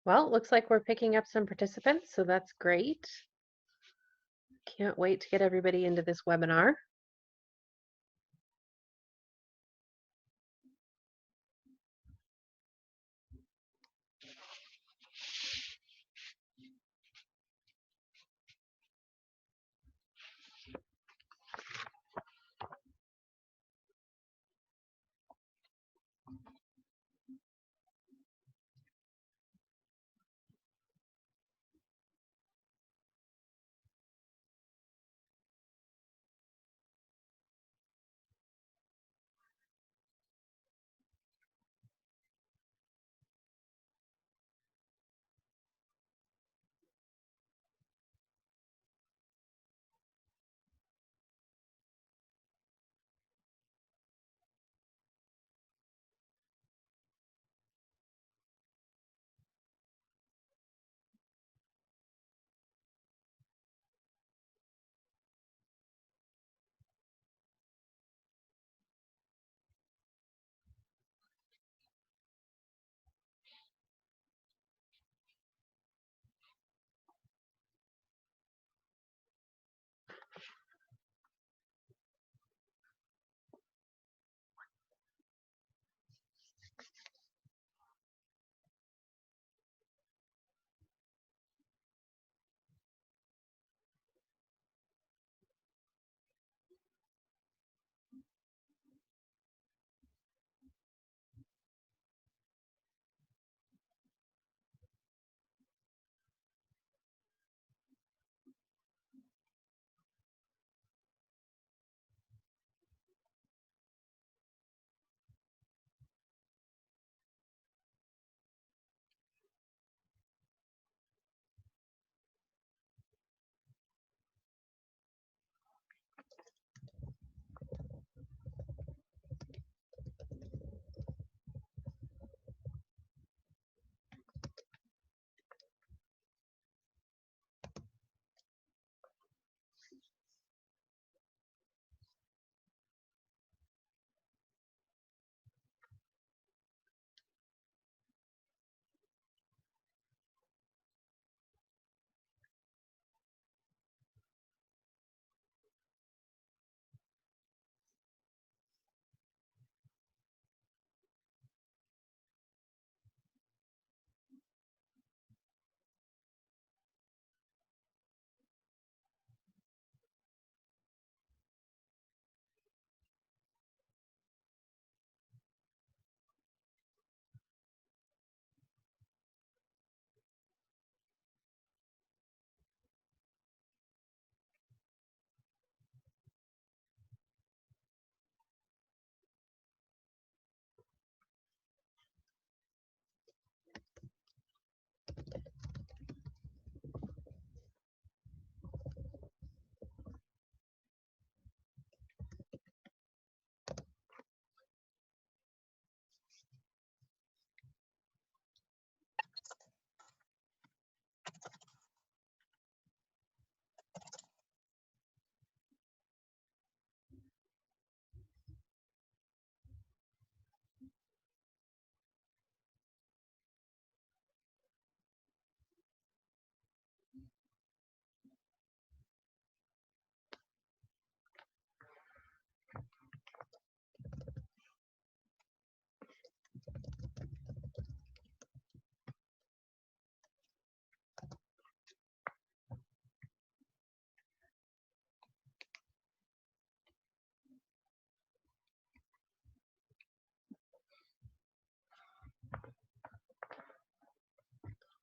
Well, it looks like we're picking up some participants, so that's great. Can't wait to get everybody into this webinar.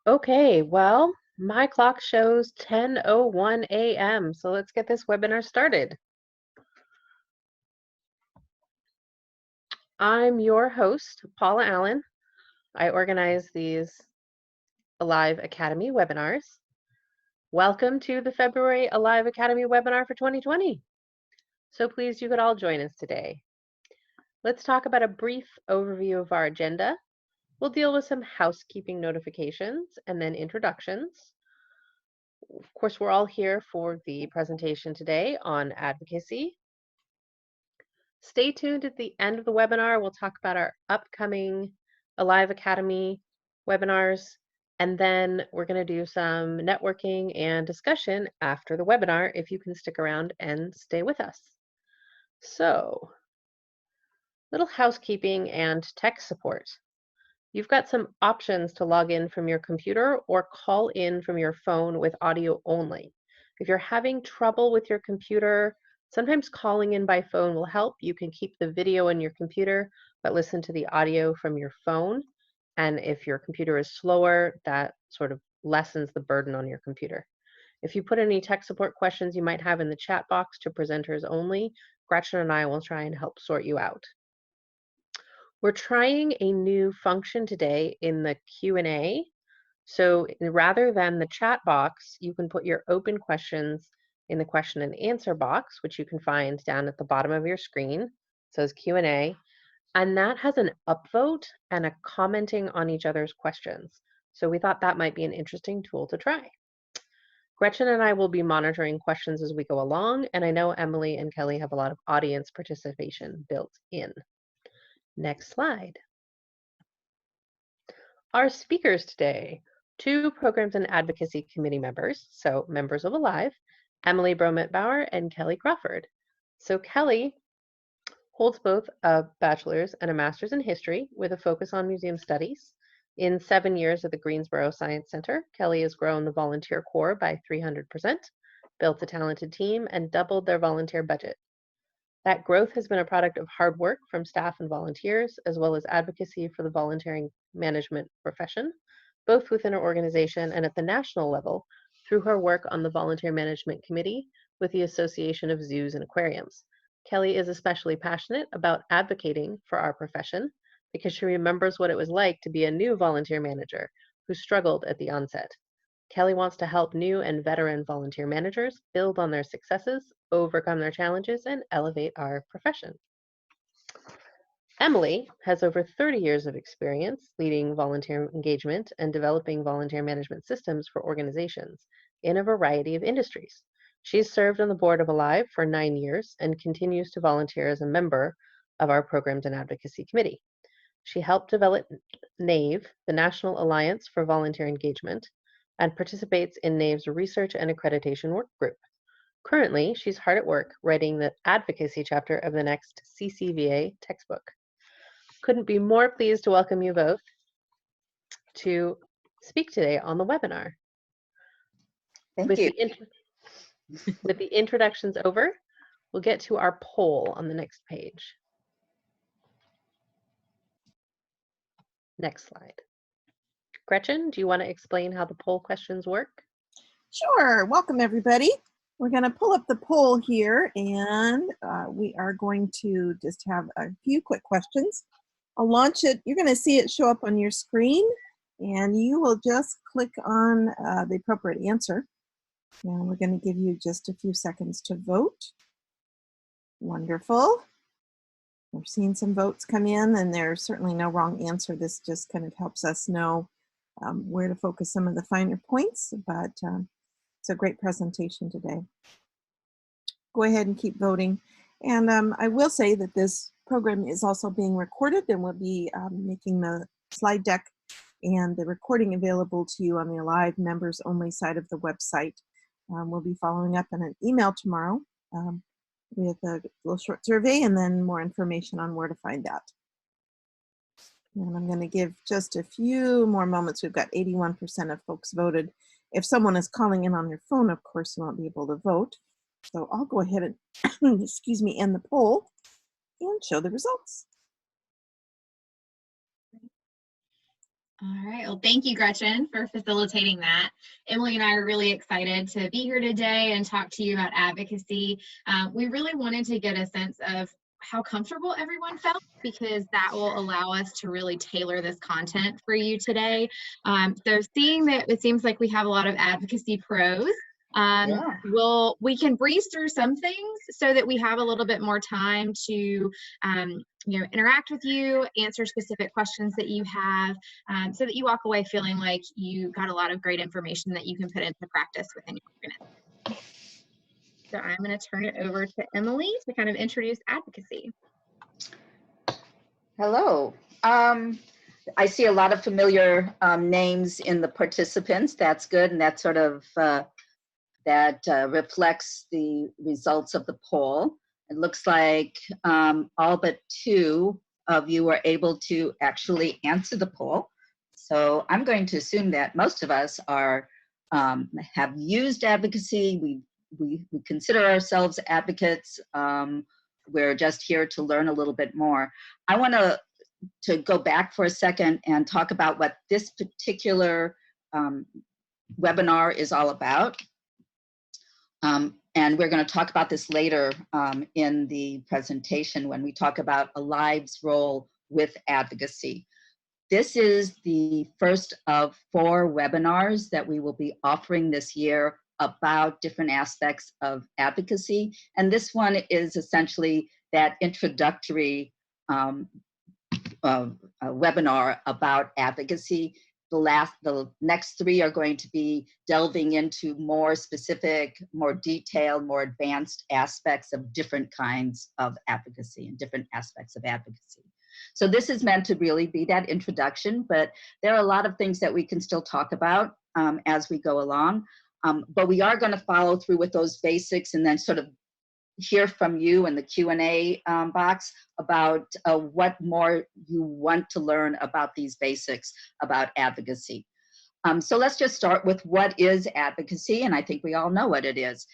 Okay, well, my clock shows 10:01 a.m., so let's get this webinar started. I'm your host, Paula Allen. I organize these Alive Academy webinars. Welcome to the February Alive Academy webinar for 2020. So pleased you could all join us today. Let's talk about a brief overview of our agenda. We'll deal with some housekeeping notifications and then introductions. Of course, we're all here for the presentation today on advocacy. Stay tuned at the end of the webinar. We'll talk about our upcoming Alive Academy webinars And then we're going to do some networking and discussion after the webinar if you can stick around and stay with us. So, little housekeeping and tech support. You've got some options to log in from your computer or call in from your phone with audio only. If you're having trouble with your computer, sometimes calling in by phone will help. You can keep the video on your computer, but listen to the audio from your phone. And if your computer is slower, that sort of lessens the burden on your computer. If you put any tech support questions you might have in the chat box to presenters only, Gretchen and I will try and help sort you out. We're trying a new function today in the Q&A. So rather than the chat box, you can put your open questions in the question and answer box, which you can find down at the bottom of your screen. It says Q&A, and that has an upvote and a commenting on each other's questions. So we thought that might be an interesting tool to try. Gretchen and I will be monitoring questions as we go along, and I know Emily and Kelly have a lot of audience participation built in. Next slide. Our speakers today, 2 Programs and Advocacy Committee members, so members of ALIVE, Emily Bromet-Bauer and Kelly Crawford. So Kelly holds both a bachelor's and a master's in history with a focus on museum studies. In 7 years at the Greensboro Science Center, Kelly has grown the volunteer corps by 300%, built a talented team, and doubled their volunteer budget. That growth has been a product of hard work from staff and volunteers, as well as advocacy for the volunteering management profession, both within her organization and at the national level through her work on the Volunteer Management Committee with the Association of Zoos and Aquariums. Kelly is especially passionate about advocating for our profession because she remembers what it was like to be a new volunteer manager who struggled at the onset. Kelly wants to help new and veteran volunteer managers build on their successes, overcome their challenges, and elevate our profession. Emily has over 30 years of experience leading volunteer engagement and developing volunteer management systems for organizations in a variety of industries. She's served on the board of ALIVE for 9 years and continues to volunteer as a member of our Programs and Advocacy Committee. She helped develop NAVE, the National Alliance for Volunteer Engagement, and participates in NAVE's research and accreditation work group. Currently, she's hard at work writing the advocacy chapter of the next CCVA textbook. Couldn't be more pleased to welcome you both to speak today on the webinar. Thank you. With the introductions over, we'll get to our poll on the next page. Next slide. Gretchen, do you want to explain how the poll questions work? Sure. Welcome, everybody. We're going to pull up the poll here, and we are going to just have a few quick questions. I'll launch it. You're going to see it show up on your screen, and you will just click on the appropriate answer. And we're going to give you just a few seconds to vote. Wonderful. We're seeing some votes come in, and there's certainly no wrong answer. This just kind of helps us know where to focus some of the finer points, but it's a great presentation today. Go ahead and keep voting. And I will say that this program is also being recorded, and we'll be making the slide deck and the recording available to you on the ALIVE members only side of the website. We'll be following up in an email tomorrow with a little short survey and then more information on where to find that. And I'm going to give just a few more moments. We've got 81% of folks voted. If someone is calling in on their phone, of course, you won't be able to vote. So I'll go ahead and, excuse me, end the poll and show the results. All right, well, thank you, Gretchen, for facilitating that. Emily and I are really excited to be here today and talk to you about advocacy. We really wanted to get a sense of how comfortable everyone felt, because that will allow us to really tailor this content for you today. So seeing that it seems like we have a lot of advocacy pros, we can breeze through some things so that we have a little bit more time to interact with you, answer specific questions that you have, so that you walk away feeling like you got a lot of great information that you can put into practice within your organization. So I'm going to turn it over to Emily to kind of introduce advocacy. Hello. I see a lot of familiar names in the participants. That's good, and that sort of reflects the results of the poll. It looks like all but 2 of you were able to actually answer the poll. So I'm going to assume that most of us are have used advocacy. We consider ourselves advocates. We're just here to learn a little bit more. I want to go back for a second and talk about what this particular webinar is all about. And we're going to talk about this later in the presentation when we talk about Alive's role with advocacy. This is the first of 4 webinars that we will be offering this year about different aspects of advocacy. And this one is essentially that introductory webinar about advocacy. The next 3 are going to be delving into more specific, more detailed, more advanced aspects of different kinds of advocacy and different aspects of advocacy. So this is meant to really be that introduction, but there are a lot of things that we can still talk about as we go along. But we are going to follow through with those basics and then sort of hear from you in the Q&A box about what more you want to learn about these basics about advocacy. So let's just start with what is advocacy, and I think we all know what it is.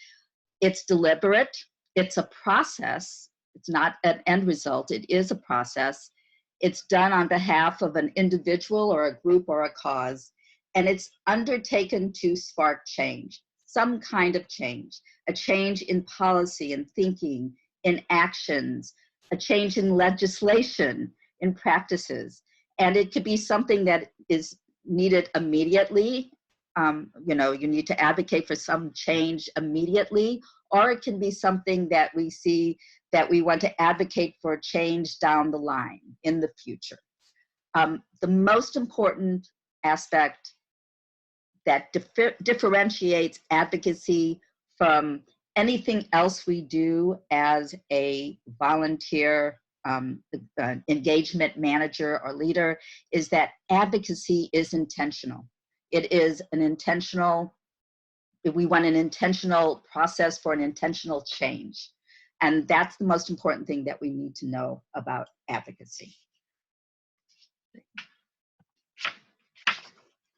It's deliberate, it's a process, it's not an end result, it is a process. It's done on behalf of an individual or a group or a cause, and it's undertaken to spark change, some kind of change, a change in policy and thinking, in actions, a change in legislation, in practices. And it could be something that is needed immediately. You know, you need to advocate for some change immediately, or it can be something that we see that we want to advocate for change down the line in the future. The most important aspect that differentiates advocacy from anything else we do as a volunteer engagement manager or leader is that advocacy is intentional. It is an intentional, we want an intentional process for an intentional change. And that's the most important thing that we need to know about advocacy.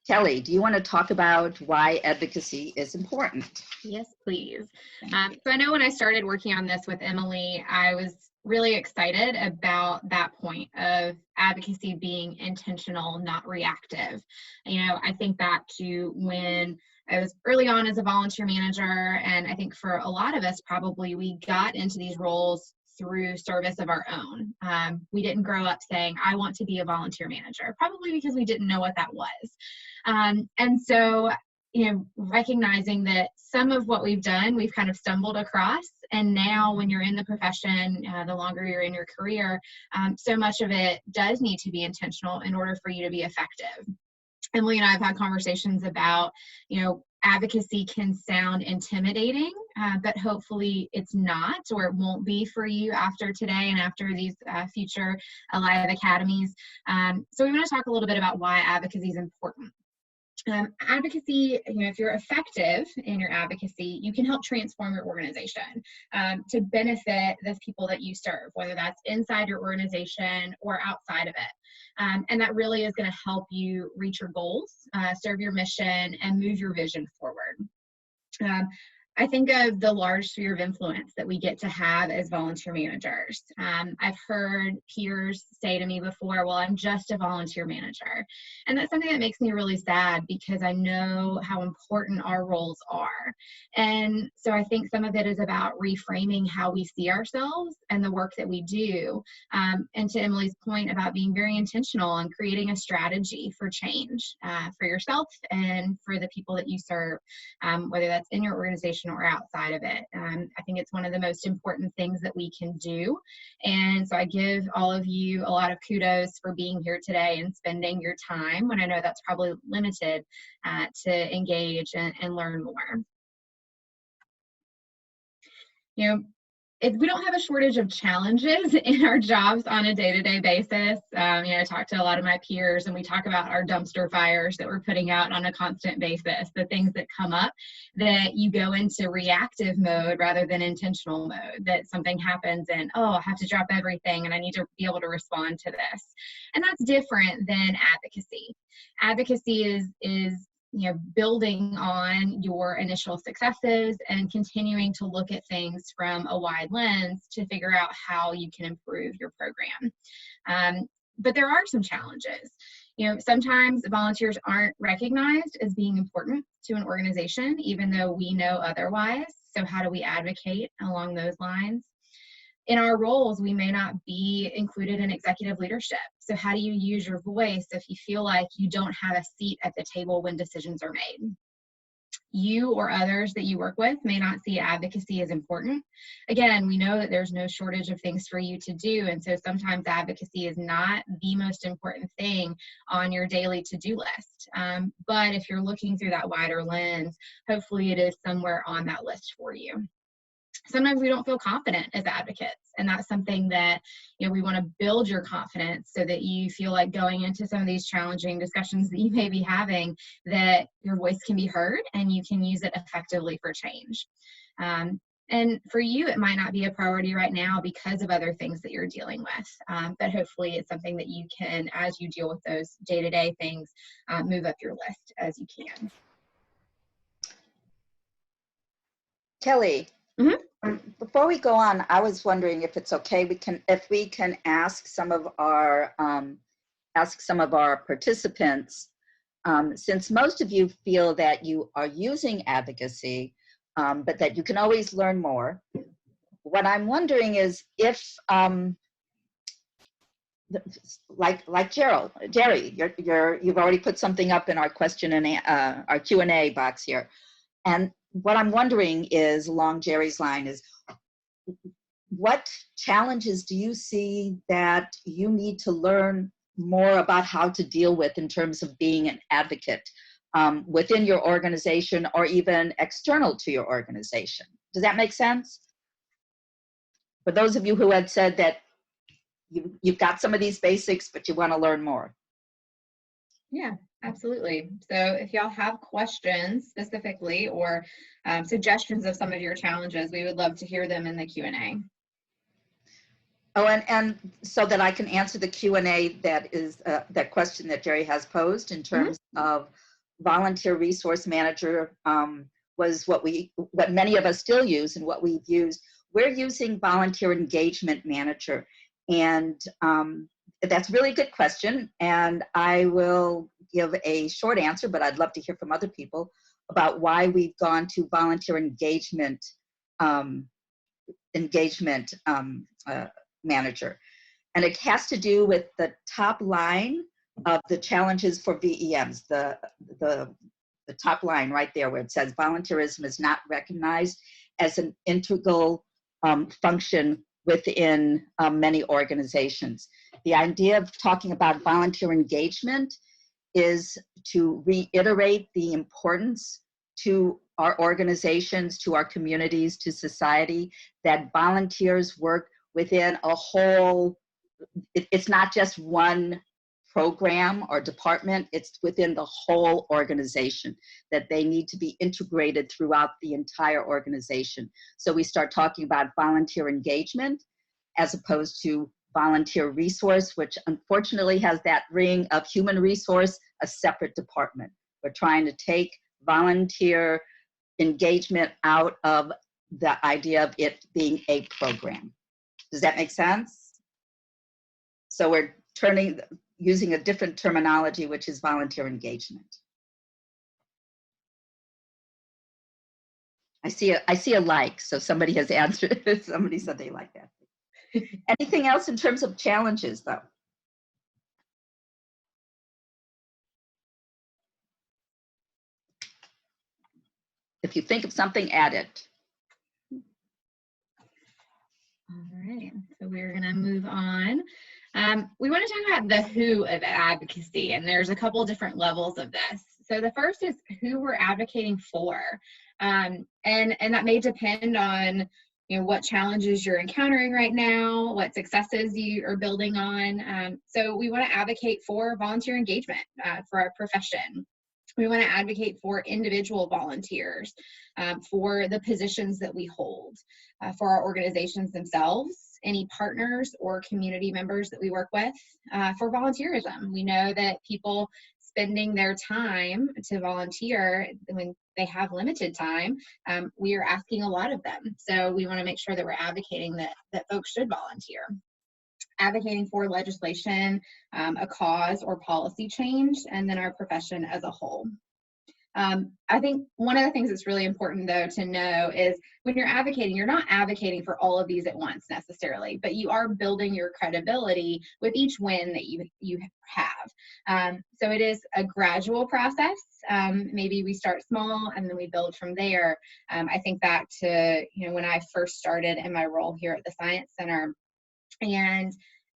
Kelly, do you want to talk about why advocacy is important? Yes, please. So I know when I started working on this with Emily, I was really excited about that point of advocacy being intentional, not reactive. You know, I think back to when I was early on as a volunteer manager, and I think for a lot of us, probably we got into these roles through service of our own. We didn't grow up saying, I want to be a volunteer manager, probably because we didn't know what that was. And so, you know, recognizing that some of what we've done, we've kind of stumbled across. And now when you're in the profession, the longer you're in your career, so much of it does need to be intentional in order for you to be effective. Emily and I have had conversations about, you know, advocacy can sound intimidating, but hopefully it's not, or it won't be for you after today and after these future Alive Academies. So we want to talk a little bit about why advocacy is important. Advocacy, you know, if you're effective in your advocacy, you can help transform your organization to benefit the people that you serve, whether that's inside your organization or outside of it. And that really is going to help you reach your goals, serve your mission, and move your vision forward. I think of the large sphere of influence that we get to have as volunteer managers. I've heard peers say to me before, well, I'm just a volunteer manager. And that's something that makes me really sad because I know how important our roles are. And so I think some of it is about reframing how we see ourselves and the work that we do. And to Emily's point about being very intentional and creating a strategy for change for yourself and for the people that you serve, whether that's in your organization or outside of it. I think it's one of the most important things that we can do. And so I give all of you a lot of kudos for being here today and spending your time when I know that's probably limited to engage and learn more. You know, we don't have a shortage of challenges in our jobs on a day-to-day basis. I talk to a lot of my peers, and we talk about our dumpster fires that we're putting out on a constant basis, the things that come up that you go into reactive mode rather than intentional mode, that something happens and, oh, I have to drop everything and I need to be able to respond to this. And that's different than advocacy. Advocacy is building on your initial successes and continuing to look at things from a wide lens to figure out how you can improve your program. But there are some challenges. Sometimes volunteers aren't recognized as being important to an organization, even though we know otherwise. So how do we advocate along those lines? In our roles, we may not be included in executive leadership. So how do you use your voice if you feel like you don't have a seat at the table when decisions are made? You or others that you work with may not see advocacy as important. Again, we know that there's no shortage of things for you to do, and so sometimes advocacy is not the most important thing on your daily to-do list. But if you're looking through that wider lens, hopefully it is somewhere on that list for you. Sometimes we don't feel confident as advocates, and that's something that we want to build your confidence so that you feel like going into some of these challenging discussions that you may be having, that your voice can be heard and you can use it effectively for change. And for you, it might not be a priority right now because of other things that you're dealing with, but hopefully it's something that you can, as you deal with those day-to-day things, move up your list as you can. Kelly, before we go on, I was wondering if it's okay, if we can ask some of our participants, since most of you feel that you are using advocacy, but that you can always learn more. What I'm wondering is if, like Jerry, you've already put something up in our question and our Q&A box here, and what I'm wondering is, along Jerry's line, is what challenges do you see that you need to learn more about how to deal with in terms of being an advocate within your organization or even external to your organization? Does that make sense? For those of you who had said that you've got some of these basics, but you want to learn more. Yeah, absolutely. So if y'all have questions specifically or suggestions of some of your challenges, we would love to hear them in the Q&A. Oh, and so that I can answer the Q&A that is that question that Jerry has posed in terms of volunteer resource manager was what many of us still use and what we've used. We're using volunteer engagement manager, and that's a really good question, and I will give a short answer, but I'd love to hear from other people about why we've gone to volunteer engagement manager. And it has to do with the top line of the challenges for VEMs, the top line right there where it says volunteerism is not recognized as an integral function within many organizations. The idea of talking about volunteer engagement is to reiterate the importance to our organizations, to our communities, to society, that volunteers work within a whole, it's not just one program or department, it's within the whole organization, that they need to be integrated throughout the entire organization. So we start talking about volunteer engagement as opposed to volunteer resource, which unfortunately has that ring of human resource, a separate department. We're trying to take volunteer engagement out of the idea of it being a program. Does that make sense? So we're using a different terminology, which is volunteer engagement. I see a like, so somebody has answered. Somebody said they like that. Anything else in terms of challenges, though? If you think of something, add it. All right, so we're going to move on. We want to talk about the who of advocacy, and there's a couple different levels of this. So the first is who we're advocating for, and that may depend on what challenges you're encountering right now, what successes you are building on. So we want to advocate for volunteer engagement for our profession. We want to advocate for individual volunteers, for the positions that we hold, for our organizations themselves, any partners or community members that we work with, for volunteerism. We know that people spending their time to volunteer when they have limited time, we are asking a lot of them. So we want to make sure that we're advocating that folks should volunteer. Advocating for legislation, a cause or policy change, and then our profession as a whole. I think one of the things that's really important, though, to know is when you're advocating, you're not advocating for all of these at once necessarily, but you are building your credibility with each win that you have. So it is a gradual process. Maybe we start small and then we build from there. I think back to when I first started in my role here at the Science Center, and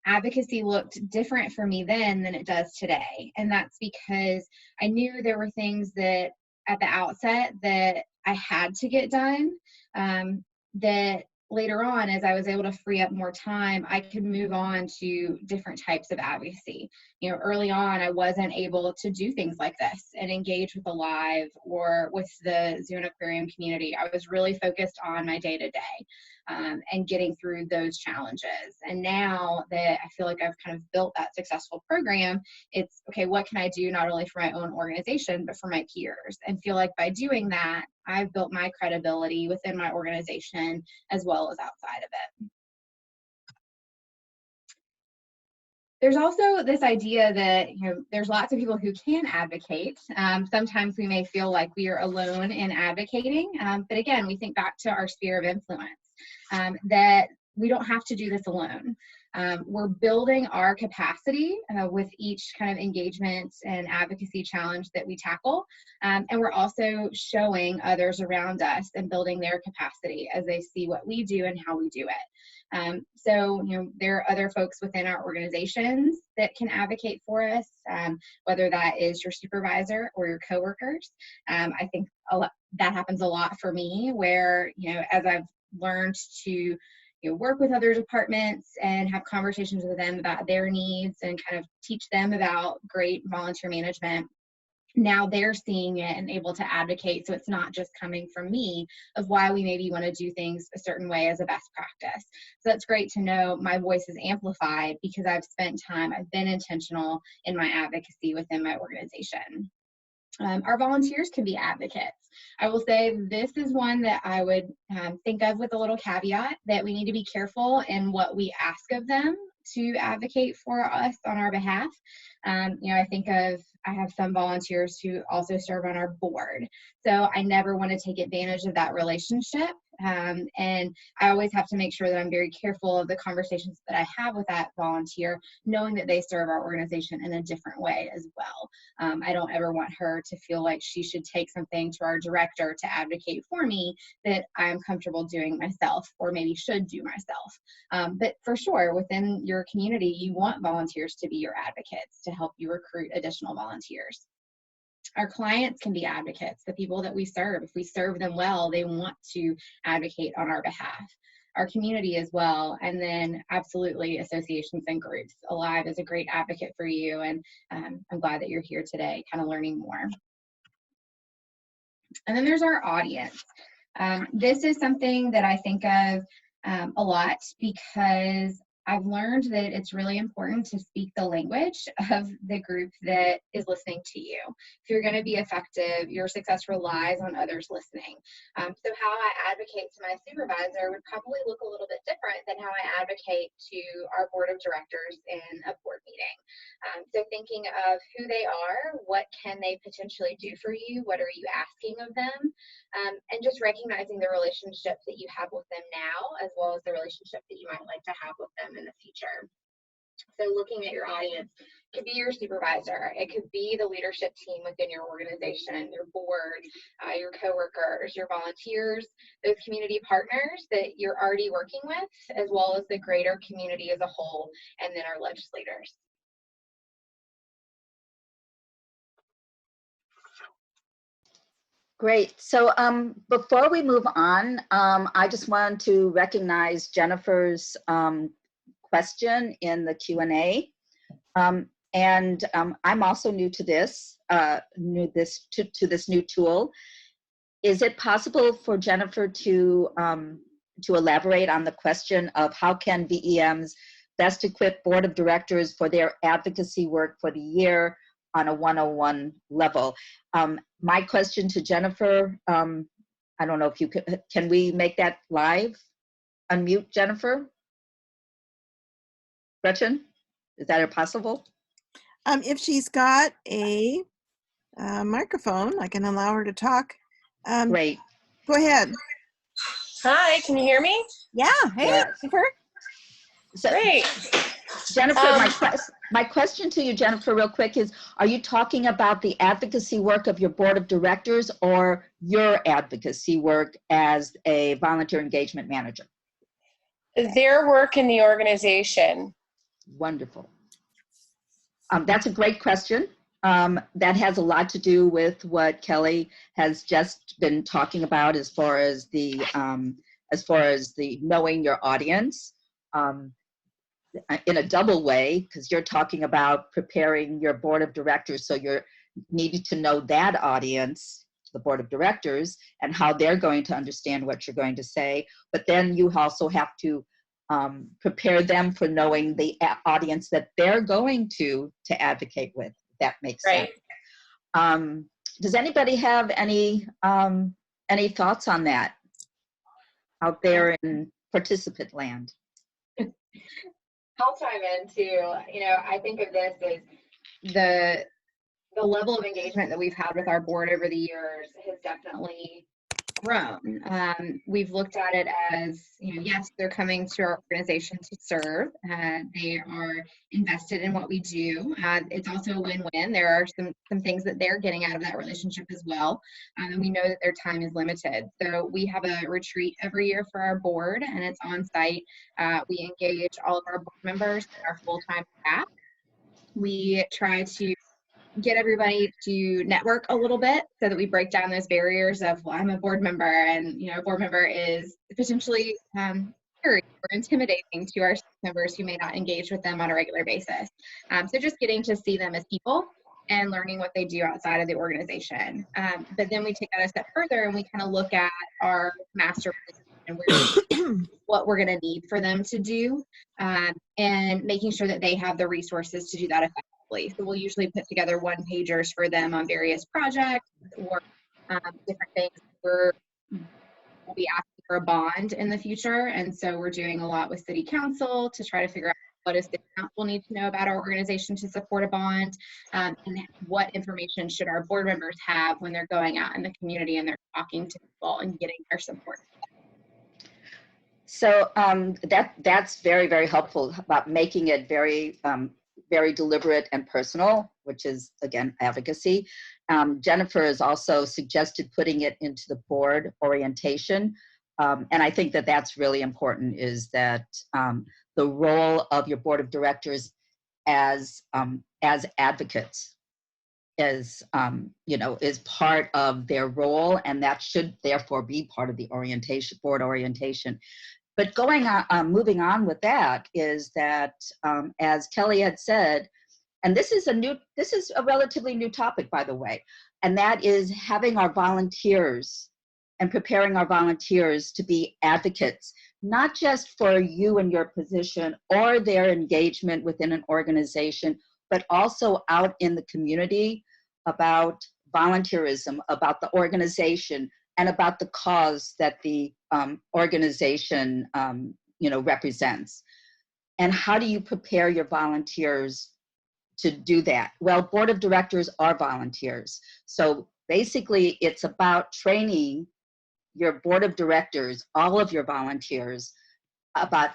advocacy looked different for me then than it does today. And that's because I knew there were things that at the outset that I had to get done, that later on, as I was able to free up more time, I could move on to different types of advocacy. Early on, I wasn't able to do things like this and engage with the live or with the Zoo and Aquarium community. I was really focused on my day-to-day and getting through those challenges. And now that I feel like I've kind of built that successful program, it's, okay, what can I do not only for my own organization, but for my peers? And feel like by doing that, I've built my credibility within my organization as well as outside of it. There's also this idea that there's lots of people who can advocate. Sometimes we may feel like we are alone in advocating, but again, we think back to our sphere of influence, that we don't have to do this alone. We're building our capacity with each kind of engagement and advocacy challenge that we tackle. And we're also showing others around us and building their capacity as they see what we do and how we do it. So there are other folks within our organizations that can advocate for us, whether that is your supervisor or your coworkers. I think that happens a lot for me, where as I've learned to work with other departments and have conversations with them about their needs and kind of teach them about great volunteer management. Now they're seeing it and able to advocate, so it's not just coming from me of why we maybe want to do things a certain way as a best practice. So that's great to know my voice is amplified because I've spent time, I've been intentional in my advocacy within my organization. Our volunteers can be advocates. I will say this is one that I would think of with a little caveat, that we need to be careful in what we ask of them to advocate for us on our behalf. I have some volunteers who also serve on our board. So I never want to take advantage of that relationship. And I always have to make sure that I'm very careful of the conversations that I have with that volunteer, knowing that they serve our organization in a different way as well. I don't ever want her to feel like she should take something to our director to advocate for me that I'm comfortable doing myself, or maybe should do myself. But for sure, within your community, you want volunteers to be your advocates to help you recruit additional volunteers. Our clients can be advocates, the people that we serve. If we serve them well, they want to advocate on our behalf. Our community as well, and then absolutely associations and groups. Alive is a great advocate for you, and I'm glad that you're here today kind of learning more. And then there's our audience. This is something that I think of a lot because I've learned that it's really important to speak the language of the group that is listening to you. If you're going to be effective, your success relies on others listening. So how I advocate to my supervisor would probably look a little bit different than how I advocate to our board of directors in a board meeting. So thinking of who they are, what can they potentially do for you, what are you asking of them, and just recognizing the relationship that you have with them now, as well as the relationship that you might like to have with them in the future. So looking at your audience, it could be your supervisor, it could be the leadership team within your organization, your board, your coworkers, your volunteers, those community partners that you're already working with, as well as the greater community as a whole, and then our legislators. Great. So before we move on, I just want to recognize Jennifer's question in the Q&A. I'm also new to this, to this new tool. Is it possible for Jennifer to elaborate on the question of how can VEMs best equip board of directors for their advocacy work for the year on a 101 level? My question to Jennifer, I don't know if you can we make that live? Unmute Jennifer? Gretchen, is that possible? If she's got a microphone, I can allow her to talk. Great. Go ahead. Hi, can you hear me? Yeah. Hey, Yes. Jennifer. So, Great. Jennifer, my question to you, Jennifer, real quick is, are you talking about the advocacy work of your board of directors or your advocacy work as a volunteer engagement manager? Their work in the organization. Wonderful. That's a great question. That has a lot to do with what Kelly has just been talking about as far as the knowing your audience. In a double way, because you're talking about preparing your board of directors, so you're needing to know that audience, the board of directors, and how they're going to understand what you're going to say. But then you also have to prepare them for knowing the audience that they're going to advocate with. If that makes Right. sense. Does anybody have any thoughts on that out there in participant land? I'll chime in too. I think of this as the level of engagement that we've had with our board over the years has definitely grown. We've looked at it as, yes, they're coming to our organization to serve. They are invested in what we do. It's also a win-win. There are some things that they're getting out of that relationship as well. And we know that their time is limited. So we have a retreat every year for our board, and it's on site. We engage all of our board members and our full-time staff. We try to get everybody to network a little bit so that we break down those barriers of, well, I'm a board member, and a board member is potentially scary or intimidating to our members who may not engage with them on a regular basis. So just getting to see them as people and learning what they do outside of the organization. But then we take that a step further and we kind of look at our master and what we're going to need for them to do, and making sure that they have the resources to do that effectively. So we'll usually put together one-pagers for them on various projects or different things. We'll be asking for a bond in the future, and so we're doing a lot with City Council to try to figure out what does City Council need to know about our organization to support a bond, and what information should our board members have when they're going out in the community and they're talking to people and getting their support. So that's very, very helpful about making it very, very deliberate and personal, which is, again, advocacy. Jennifer has also suggested putting it into the board orientation. And I think that that's really important, is that the role of your board of directors as advocates is part of their role, and that should therefore be part of the orientation, board orientation. But moving on with that is that, as Kelly had said, and this is a relatively new topic, by the way, and that is having our volunteers and preparing our volunteers to be advocates, not just for you and your position or their engagement within an organization, but also out in the community about volunteerism, about the organization, and about the cause that the organization represents. And how do you prepare your volunteers to do that? Well, board of directors are volunteers. So basically it's about training your board of directors, all of your volunteers, about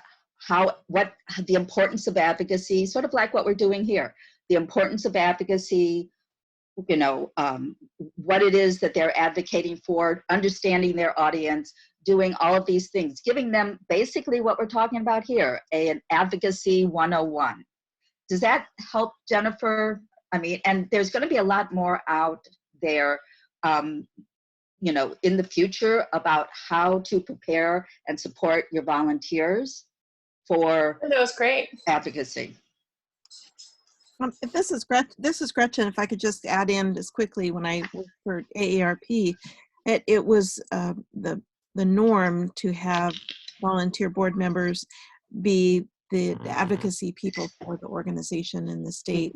what the importance of advocacy, sort of like what we're doing here, the importance of advocacy, what it is that they're advocating for, understanding their audience, doing all of these things, giving them basically what we're talking about here, an advocacy 101. Does that help, Jennifer? I mean, and there's going to be a lot more out there you know, in the future about how to prepare and support your volunteers for That was great. advocacy. If this is Gretchen, if I could just add in just quickly, when I worked for AARP, it was the norm to have volunteer board members be the advocacy people for the organization in the state.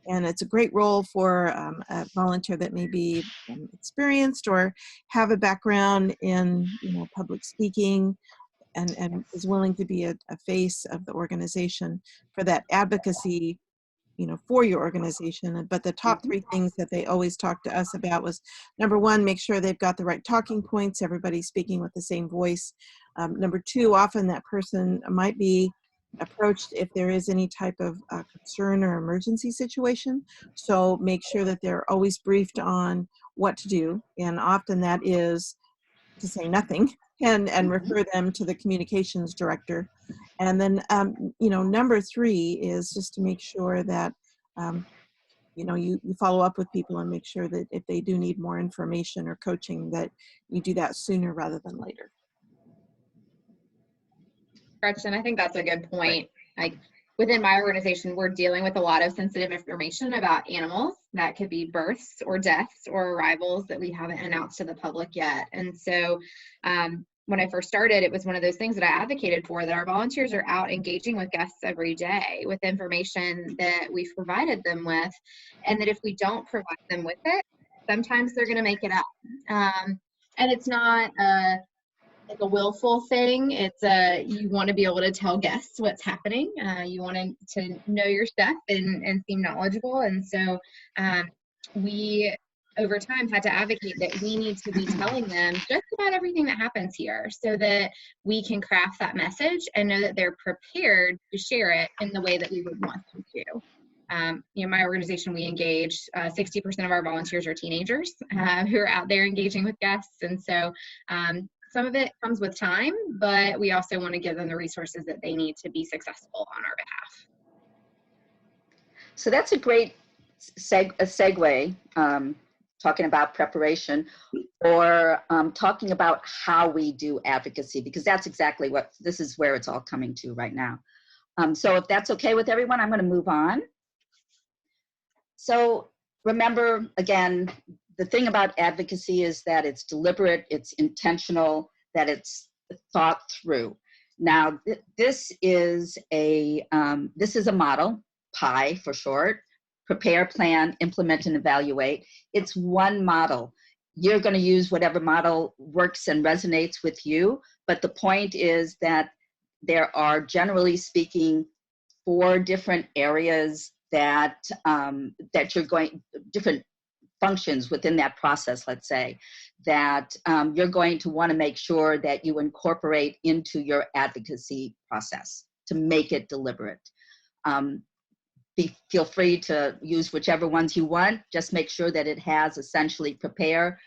And it's a great role for a volunteer that may be experienced or have a background in, you know, public speaking, and is willing to be a face of the organization for that advocacy, you know, for your organization. But the top three things that they always talked to us about was, number one, make sure they've got the right talking points, everybody speaking with the same voice. Number two, often that person might be approached if there is any type of concern or emergency situation. So make sure that they're always briefed on what to do. And often that is to say nothing and refer them to the communications director. And then, you know, number three is just to make sure that, you know, you follow up with people and make sure that if they do need more information or coaching, that you do that sooner rather than later. Gretchen, I think that's a good point. Like within my organization, we're dealing with a lot of sensitive information about animals that could be births or deaths or arrivals that we haven't announced to the public yet. And so when I first started, it was one of those things that I advocated for, that our volunteers are out engaging with guests every day with information that we've provided them with, and that if we don't provide them with it, sometimes they're going to make it up. And it's not like a willful thing. It's you want to be able to tell guests what's happening. You want to know your stuff and seem knowledgeable. And so we over time had to advocate that we need to be telling them just about everything that happens here, so that we can craft that message and know that they're prepared to share it in the way that we would want them to. You know, my organization, we engage 60% of our volunteers are teenagers who are out there engaging with guests. And so some of it comes with time, but we also want to give them the resources that they need to be successful on our behalf. So that's a great segue, talking about preparation, or talking about how we do advocacy, because that's exactly what, this is where it's all coming to right now. So if that's okay with everyone, I'm going to move on. So remember, again, the thing about advocacy is that it's deliberate, it's intentional, that it's thought through. Now, this is a model, PI for short: prepare, plan, implement, and evaluate. It's one model. You're going to use whatever model works and resonates with you, but the point is that there are, generally speaking, 4 different areas that you're going, different functions within that process, let's say, that you're going to want to make sure that you incorporate into your advocacy process to make it deliberate. Feel free to use whichever ones you want. Just make sure that it has essentially prepare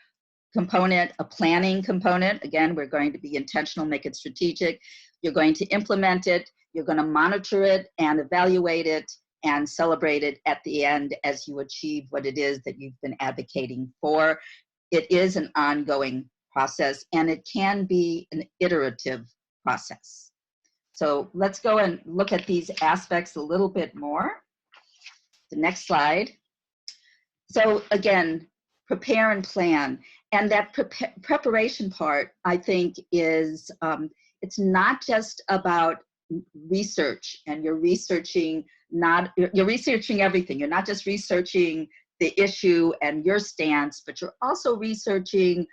component, a planning component. Again, we're going to be intentional, make it strategic. You're going to implement it. You're going to monitor it and evaluate it and celebrate it at the end as you achieve what it is that you've been advocating for. It is an ongoing process, and it can be an iterative process. So let's go and look at these aspects a little bit more. The next slide. So again, prepare and plan. And that preparation part, I think, is, it's not just about research, and you're researching everything. You're not just researching the issue and your stance, but you're also researching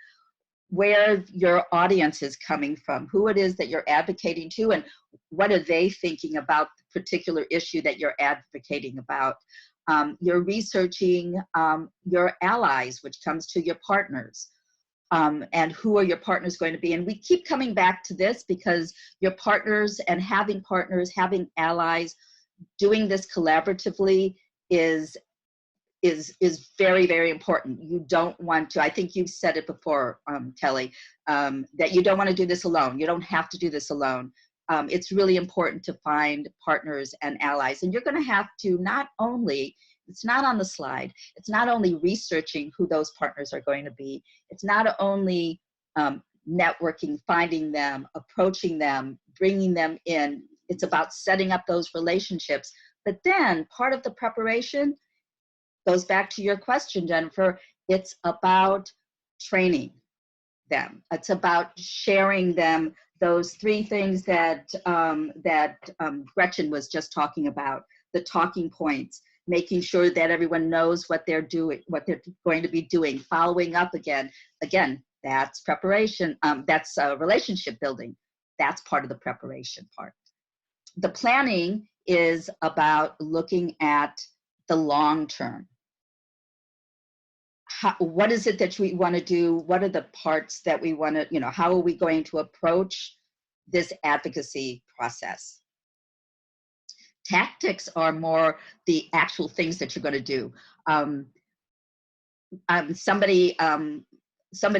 where your audience is coming from, who it is that you're advocating to, and what are they thinking about the particular issue that you're advocating about. You're researching your allies, which comes to your partners, and who are your partners going to be. And we keep coming back to this because your partners and having partners, having allies, doing this collaboratively is very, very important. You don't want to, I think you've said it before, Kelly, that you don't want to do this alone. You don't have to do this alone. It's really important to find partners and allies. And you're going to have to not only It's not on the slide. It's not only researching who those partners are going to be. It's not only networking, finding them, approaching them, bringing them in. It's about setting up those relationships. But then part of the preparation goes back to your question, Jennifer. It's about training them. It's about sharing them those three things that Gretchen was just talking about, the talking points, making sure that everyone knows what they're doing, what they're going to be doing, following up again. Again, that's preparation. That's relationship building. That's part of the preparation part. The planning is about looking at the long term. What is it that we want to do? What are the parts that we want to, how are we going to approach this advocacy process? Tactics are more the actual things that you're going to do. Somebody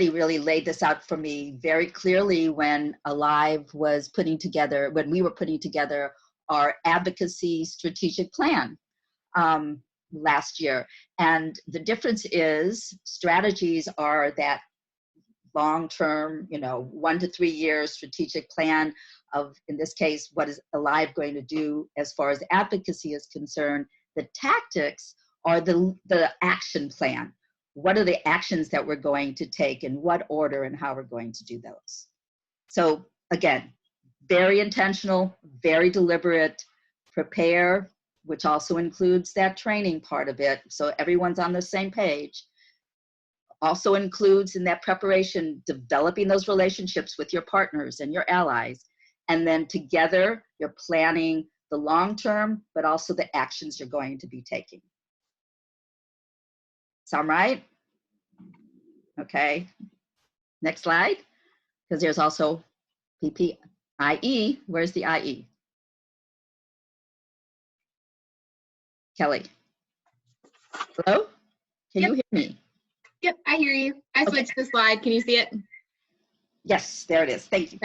really laid this out for me very clearly when Alive was putting together, when we were putting together our advocacy strategic plan last year. And the difference is strategies are that long-term, 1 to 3 year strategic plan of, in this case, what is Alive going to do as far as advocacy is concerned. The tactics are the action plan. What are the actions that we're going to take, in what order, and how we're going to do those? So again, very intentional, very deliberate, prepare, which also includes that training part of it, so everyone's on the same page. Also includes in that preparation, developing those relationships with your partners and your allies. And then together, you're planning the long term, but also the actions you're going to be taking. Sound right? Okay. Next slide. Because there's also PPIE. Where's the IE? Kelly. Hello? Can you hear me? Yep, I hear you. I switched the slide. Can you see it? Yes, there it is. Thank you.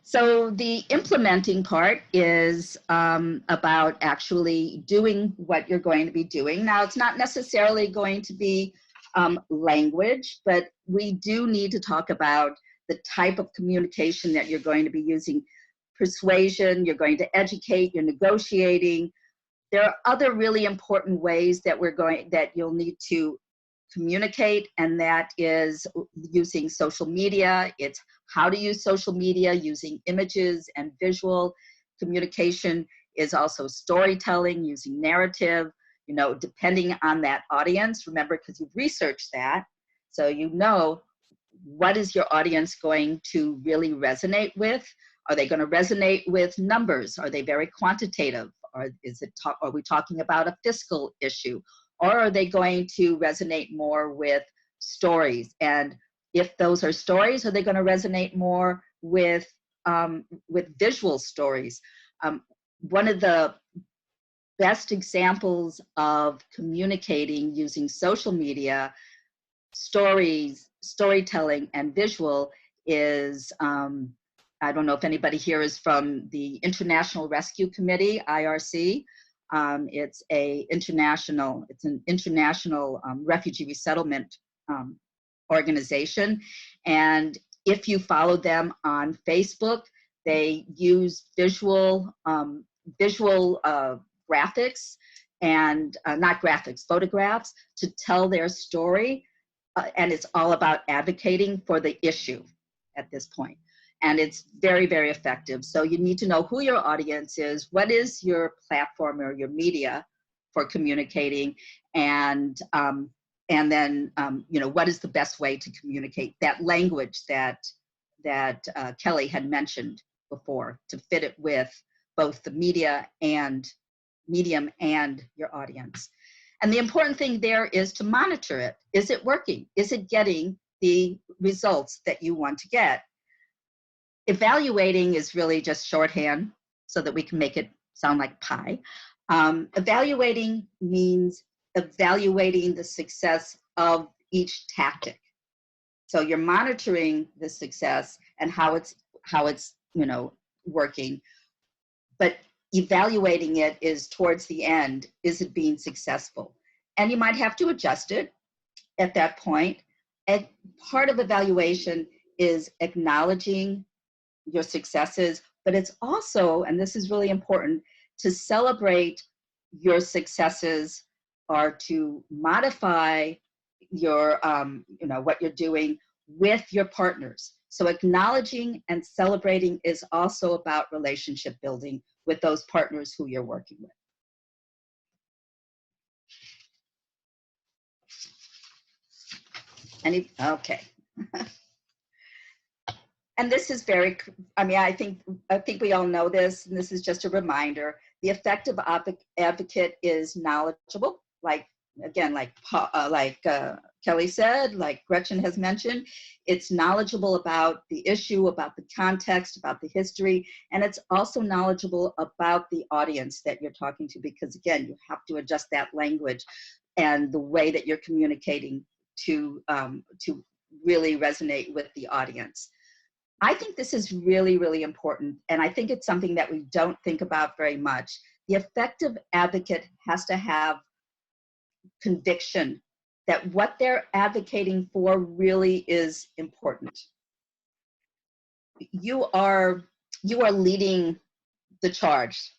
So the implementing part is about actually doing what you're going to be doing. Now, it's not necessarily going to be language, but we do need to talk about the type of communication that you're going to be using. Persuasion, you're going to educate, you're negotiating. There are other really important ways that you'll need to communicate, and that is using social media. It's how to use social media using images and visual. Communication is also storytelling, using narrative, depending on that audience. Remember, because you've researched that, so what is your audience going to really resonate with? Are they going to resonate with numbers? Are they very quantitative? Or are we talking about a fiscal issue? Or are they going to resonate more with stories? And if those are stories, are they going to resonate more with visual stories? One of the best examples of communicating using social media, stories, storytelling, and visual is, I don't know if anybody here is from the International Rescue Committee, IRC. It's an international refugee resettlement organization. And if you follow them on Facebook, they use visual graphics and not graphics, photographs to tell their story. And it's all about advocating for the issue at this point. And it's very, very effective. So you need to know who your audience is, what is your platform or your media for communicating, and then what is the best way to communicate that language that Kelly had mentioned before, to fit it with both the medium and your audience. And the important thing there is to monitor it. Is it working? Is it getting the results that you want to get? Evaluating is really just shorthand so that we can make it sound like pie. Evaluating means evaluating the success of each tactic. So you're monitoring the success and how it's working. But evaluating it is towards the end, is it being successful? And you might have to adjust it at that point. And part of evaluation is acknowledging your successes, but it's also, and this is really important, to celebrate your successes or to modify your, what you're doing with your partners. So acknowledging and celebrating is also about relationship building with those partners who you're working with. Okay. And this is very, I think we all know this, and this is just a reminder. The effective advocate is knowledgeable, like Kelly said, like Gretchen has mentioned. It's knowledgeable about the issue, about the context, about the history, and it's also knowledgeable about the audience that you're talking to, because again, you have to adjust that language and the way that you're communicating to really resonate with the audience. I think this is really, really important, and I think it's something that we don't think about very much. The effective advocate has to have conviction that what they're advocating for really is important. You are leading the charge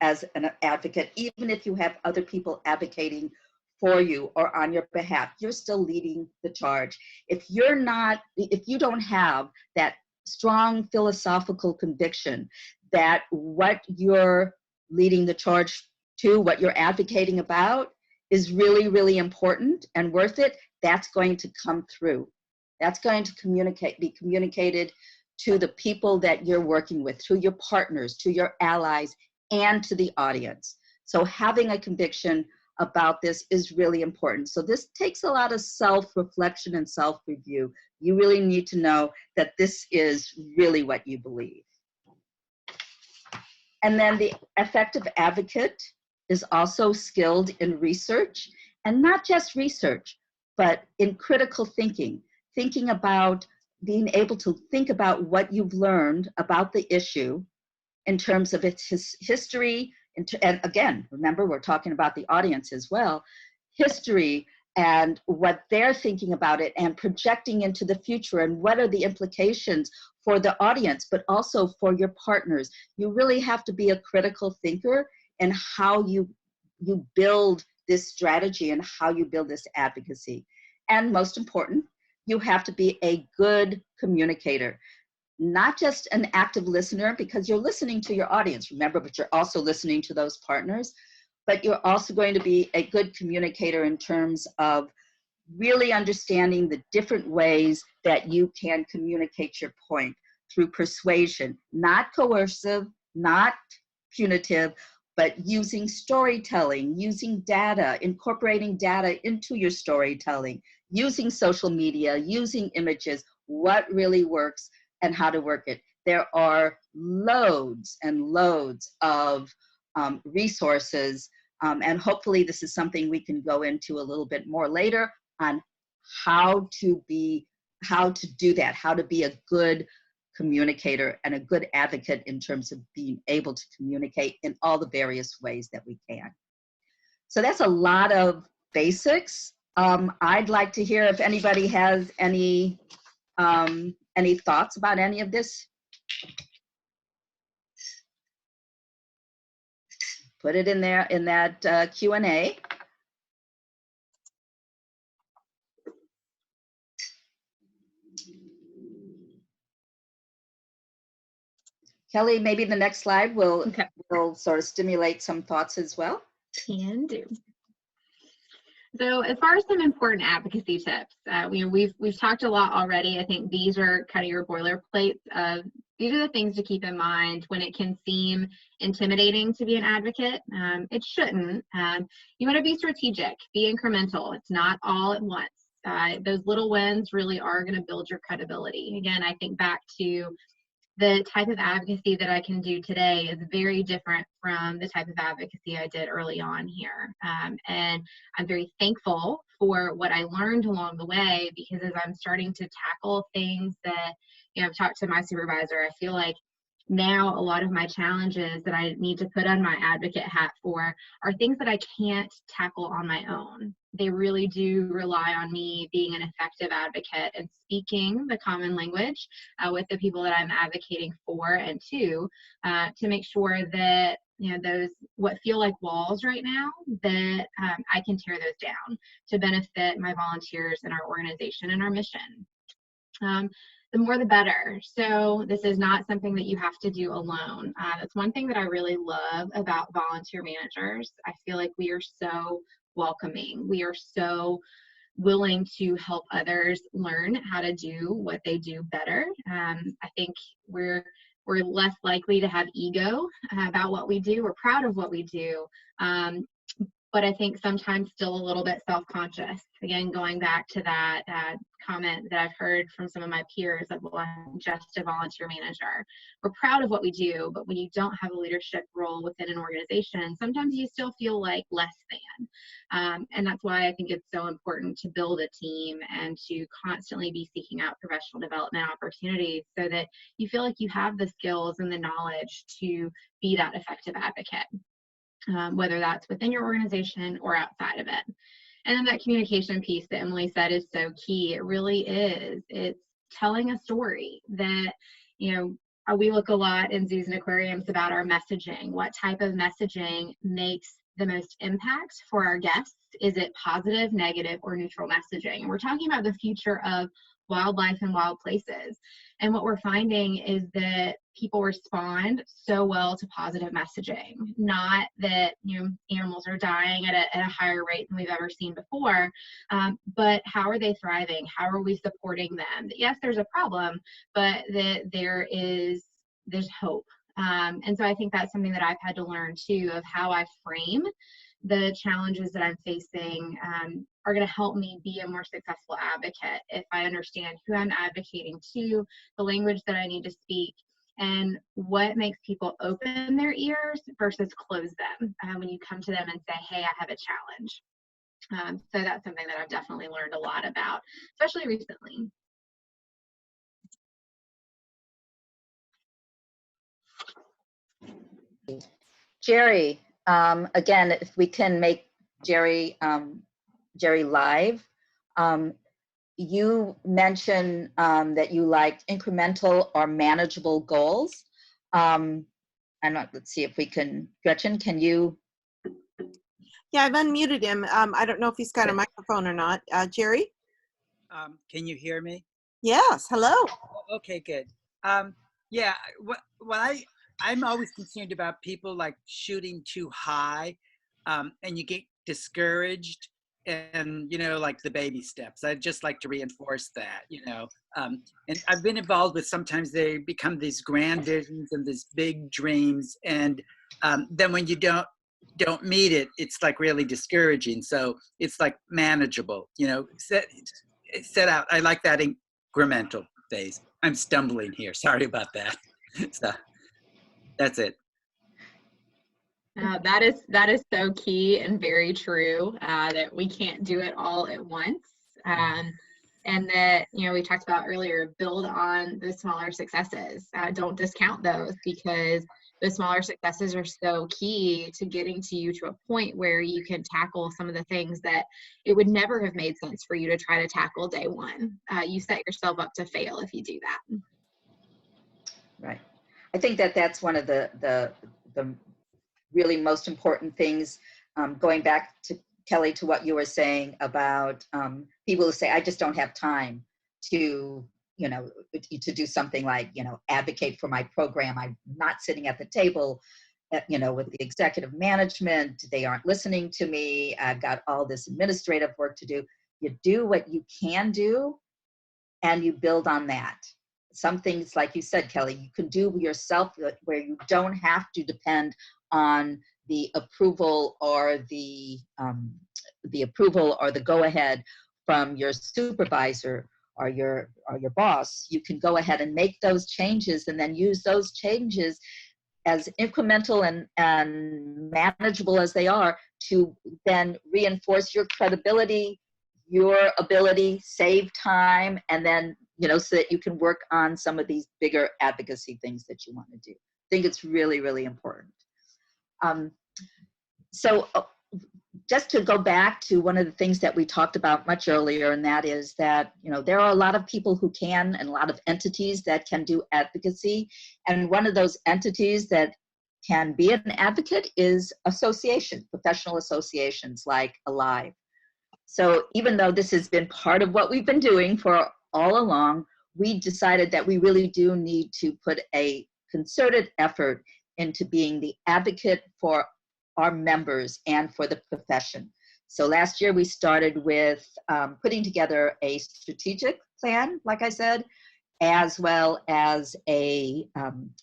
as an advocate, even if you have other people advocating for you or on your behalf, you're still leading the charge. If you don't have that strong philosophical conviction that what you're leading the charge to, what you're advocating about, is really, really important and worth it, that's going to come through. That's going to be communicated to the people that you're working with, to your partners, to your allies, and to the audience. So having a conviction about this is really important. So this takes a lot of self-reflection and self-review. You really need to know that this is really what you believe. And then the effective advocate is also skilled in research, and not just research, but in critical thinking, thinking about being able to think about what you've learned about the issue in terms of its history. And again, remember, we're talking about the audience as well, history and what they're thinking about it, and projecting into the future, and what are the implications for the audience, but also for your partners. You really have to be a critical thinker in how you build this strategy and how you build this advocacy. And most important, you have to be a good communicator. Not just an active listener, because you're listening to your audience, remember, but you're also listening to those partners. But you're also going to be a good communicator in terms of really understanding the different ways that you can communicate your point through persuasion, not coercive, not punitive, but using storytelling, using data, incorporating data into your storytelling, using social media, using images, what really works and how to work it. There are loads and loads of resources, and hopefully this is something we can go into a little bit more later on how to do that, how to be a good communicator and a good advocate in terms of being able to communicate in all the various ways that we can. So that's a lot of basics. I'd like to hear if anybody has any thoughts about any of this. Put it in there in that Q&A. Kelly, maybe the next slide will sort of stimulate some thoughts as well. Can do. So as far as some important advocacy tips, we've talked a lot already. I think these are kind of your boilerplates of these are the things to keep in mind when it can seem intimidating to be an advocate. It shouldn't. You want to be strategic, be incremental. It's not all at once. Those little wins really are going to build your credibility. Again, I think back to the type of advocacy that I can do today is very different from the type of advocacy I did early on here. And I'm very thankful for what I learned along the way, because as I'm starting to tackle things that, I've talked to my supervisor, I feel like now a lot of my challenges that I need to put on my advocate hat for are things that I can't tackle on my own. They really do rely on me being an effective advocate and speaking the common language with the people that I'm advocating for and to make sure that, you know, those what feel like walls right now, that I can tear those down to benefit my volunteers and our organization and our mission. The more the better. So this is not something that you have to do alone. That's one thing that I really love about volunteer managers. I feel like we are so welcoming. We are so willing to help others learn how to do what they do better. I think we're less likely to have ego about what we do. We're proud of what we do. But I think sometimes still a little bit self-conscious. Again, going back to that comment that I've heard from some of my peers of, well, I'm just a volunteer manager. We're proud of what we do, but when you don't have a leadership role within an organization, sometimes you still feel like less than. And that's why I think it's so important to build a team and to constantly be seeking out professional development opportunities so that you feel like you have the skills and the knowledge to be that effective advocate. Whether that's within your organization or outside of it. And then that communication piece that Emily said is so key. It really is. It's telling a story that, you know, we look a lot in zoos and aquariums about our messaging. What type of messaging makes the most impact for our guests? Is it positive, negative, or neutral messaging? And we're talking about the future of wildlife and wild places. And what we're finding is that people respond so well to positive messaging, not that, you know, animals are dying at a higher rate than we've ever seen before, but how are they thriving? How are we supporting them? Yes, there's a problem, but that there's hope. And so I think that's something that I've had to learn too, of how I frame the challenges that I'm facing are going to help me be a more successful advocate if I understand who I'm advocating to, the language that I need to speak, and what makes people open their ears versus close them when you come to them and say, hey, I have a challenge. So that's something that I've definitely learned a lot about, especially recently. Jerry, again, if we can make Jerry live. You mentioned that you like incremental or manageable goals. Let's see if we can, Gretchen, can you? Yeah, I've unmuted him. I don't know if he's got a microphone or not. Jerry? Can you hear me? Yes, hello. Okay, good. Yeah, I'm always concerned about people like shooting too high, and you get discouraged, and, you know, like the baby steps. I'd just like to reinforce that, you know. And I've been involved with, sometimes they become these grand visions and these big dreams, and then when you don't meet it, it's like really discouraging. So it's like manageable, you know, set out. I like that incremental phase. I'm stumbling here. Sorry about that. So that's it. That is so key and very true, that we can't do it all at once. And that, you know, we talked about earlier, build on the smaller successes. Don't discount those, because the smaller successes are so key to getting to you to a point where you can tackle some of the things that it would never have made sense for you to try to tackle day one. You set yourself up to fail if you do that. Right. I think that that's one of the really most important things, going back to Kelly, to what you were saying about people who say, I just don't have time to, you know, to do something like, you know, advocate for my program. I'm not sitting at the table, you know, with the executive management. They aren't listening to me. I've got all this administrative work to do. You do what you can do, and you build on that. Some things, like you said, Kelly, you can do yourself, where you don't have to depend on the approval or the go ahead from your supervisor or your boss. You can go ahead and make those changes, and then use those changes, as incremental and manageable as they are, to then reinforce your credibility, your ability, save time, and then so that you can work on some of these bigger advocacy things that you want to do. I think it's really, really important. So just to go back to one of the things that we talked about much earlier, and that is that, there are a lot of people who can, and a lot of entities that can do advocacy. And one of those entities that can be an advocate is professional associations like ALIVE. So even though this has been part of what we've been doing for all along, we decided that we really do need to put a concerted effort into being the advocate for our members and for the profession. So last year we started with putting together a strategic plan, like I said, as well as a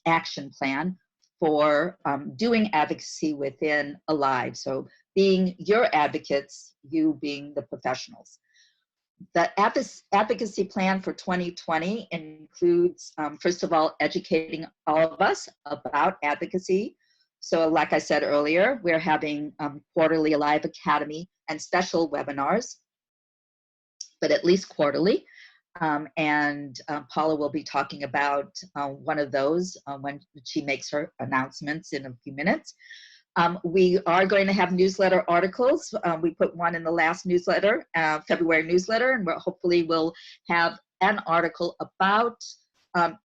action plan for doing advocacy within ALIVE. So being your advocates, you being the professionals. The advocacy plan for 2020 includes, first of all, educating all of us about advocacy. So like I said earlier, we're having quarterly ALIVE Academy and special webinars, but at least quarterly. And Paula will be talking about one of those when she makes her announcements in a few minutes. We are going to have newsletter articles. We put one in the last newsletter, February newsletter, and hopefully we'll have an article about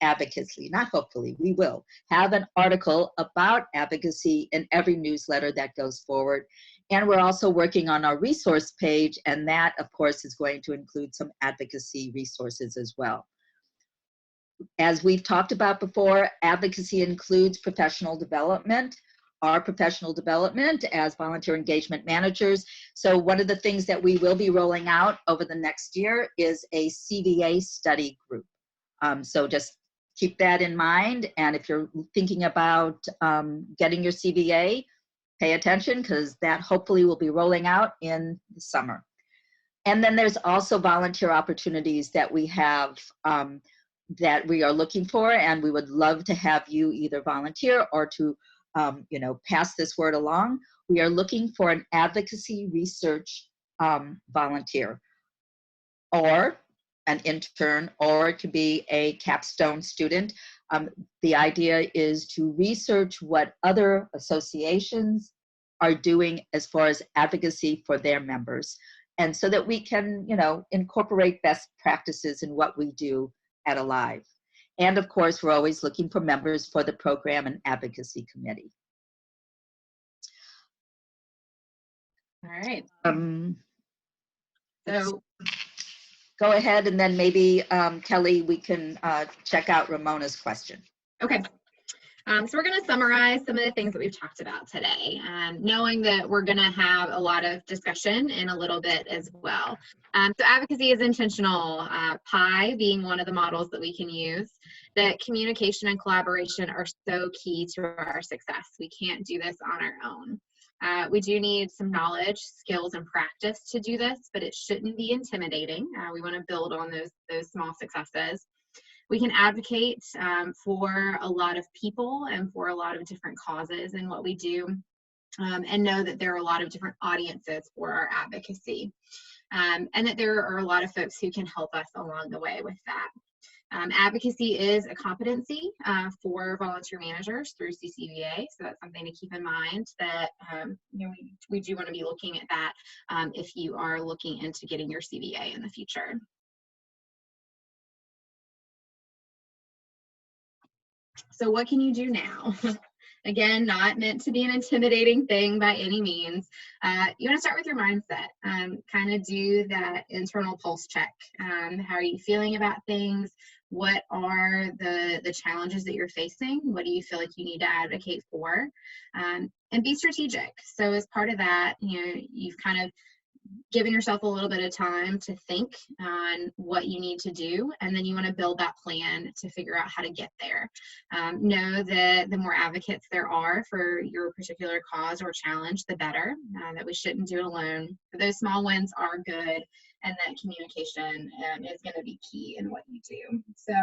advocacy. Not hopefully, we will have an article about advocacy in every newsletter that goes forward. And we're also working on our resource page, and that, of course, is going to include some advocacy resources as well. As we've talked about before, advocacy includes professional development, our professional development as volunteer engagement managers. So one of the things that we will be rolling out over the next year is a CVA study group. So just keep that in mind. And if you're thinking about getting your CVA, pay attention, because that hopefully will be rolling out in the summer. And then there's also volunteer opportunities that we have that we are looking for, and we would love to have you either volunteer or to pass this word along. We are looking for an advocacy research volunteer, or an intern, or it could be a capstone student. The idea is to research what other associations are doing as far as advocacy for their members, and so that we can, incorporate best practices in what we do at ALIVE. And of course, we're always looking for members for the program and advocacy committee. All right. So go ahead, and then maybe, Kelly, we can check out Ramona's question. Okay. So we're going to summarize some of the things that we've talked about today, knowing that we're going to have a lot of discussion in a little bit as well. So advocacy is intentional, PI being one of the models that we can use. That communication and collaboration are so key to our success. We can't do this on our own. We do need some knowledge, skills, and practice to do this, but it shouldn't be intimidating. We want to build on those small successes. We can advocate for a lot of people and for a lot of different causes in what we do, and know that there are a lot of different audiences for our advocacy, and that there are a lot of folks who can help us along the way with that. Advocacy is a competency for volunteer managers through CCVA, so that's something to keep in mind, that we do want to be looking at that if you are looking into getting your CVA in the future. So what can you do now? Again, not meant to be an intimidating thing by any means. You want to start with your mindset. Kind of do that internal pulse check. How are you feeling about things? What are the challenges that you're facing? What do you feel like you need to advocate for? And be strategic. So as part of that, you've kind of given yourself a little bit of time to think on what you need to do, and then you want to build that plan to figure out how to get there. Know that the more advocates there are for your particular cause or challenge, the better, that we shouldn't do it alone. But those small wins are good, and that communication is going to be key in what you do. So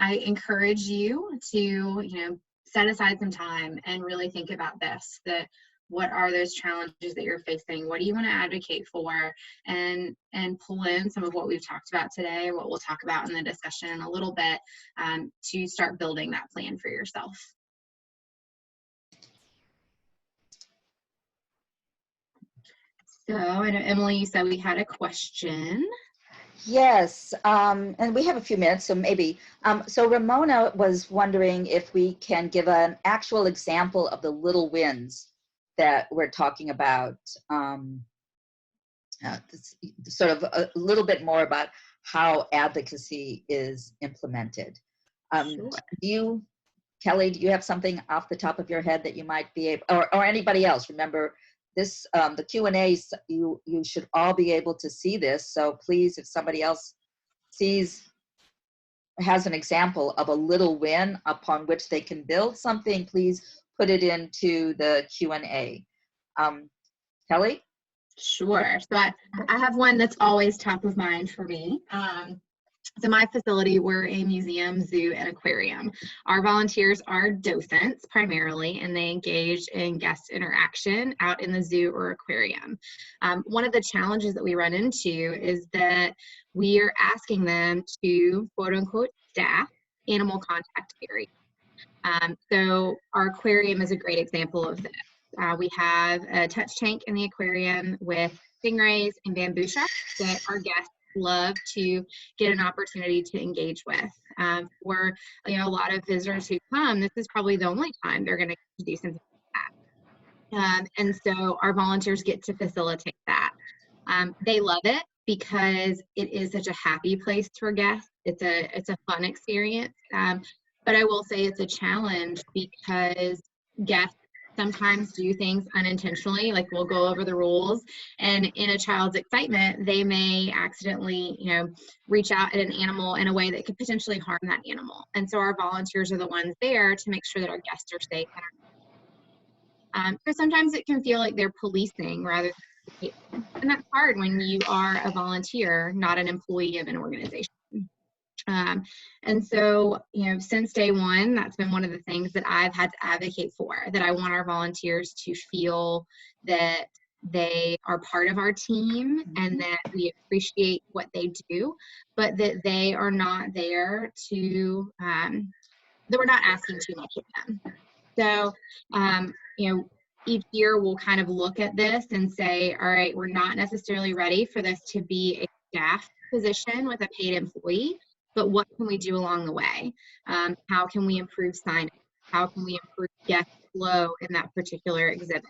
I encourage you to, set aside some time and really think about this, that what are those challenges that you're facing? What do you want to advocate for? And pull in some of what we've talked about today, what we'll talk about in the discussion in a little bit, to start building that plan for yourself. So I know, Emily, you said we had a question. Yes, and we have a few minutes, so maybe. So Ramona was wondering if we can give an actual example of the little wins that we're talking about, sort of a little bit more about how advocacy is implemented. Sure. Kelly, do you have something off the top of your head that you might be able, or anybody else? Remember, this the Q&As, you should all be able to see this. So please, if somebody else has an example of a little win upon which they can build something, please put it into the Q&A. Kelly? Sure. So I have one that's always top of mind for me. So my facility, we're a museum, zoo, and aquarium. Our volunteers are docents primarily, and they engage in guest interaction out in the zoo or aquarium. One of the challenges that we run into is that we are asking them to, quote unquote, staff animal contact areas. So our aquarium is a great example of this. We have a touch tank in the aquarium with stingrays and bamboo sharks that our guests love to get an opportunity to engage with. For a lot of visitors who come, this is probably the only time they're going to do something like that. And so our volunteers get to facilitate that. They love it because it is such a happy place for guests. It's a fun experience. But I will say it's a challenge because guests sometimes do things unintentionally, like we'll go over the rules, and in a child's excitement, they may accidentally, reach out at an animal in a way that could potentially harm that animal. And so our volunteers are the ones there to make sure that our guests are safe. So sometimes it can feel like they're policing rather than, and that's hard when you are a volunteer, not an employee of an organization. And so, since day one, that's been one of the things that I've had to advocate for, that I want our volunteers to feel that they are part of our team and that we appreciate what they do, but that they are not there to, that we're not asking too much of them. So, each year we'll kind of look at this and say, all right, we're not necessarily ready for this to be a staff position with a paid employee, but what can we do along the way? How can we improve signage? How can we improve guest flow in that particular exhibit?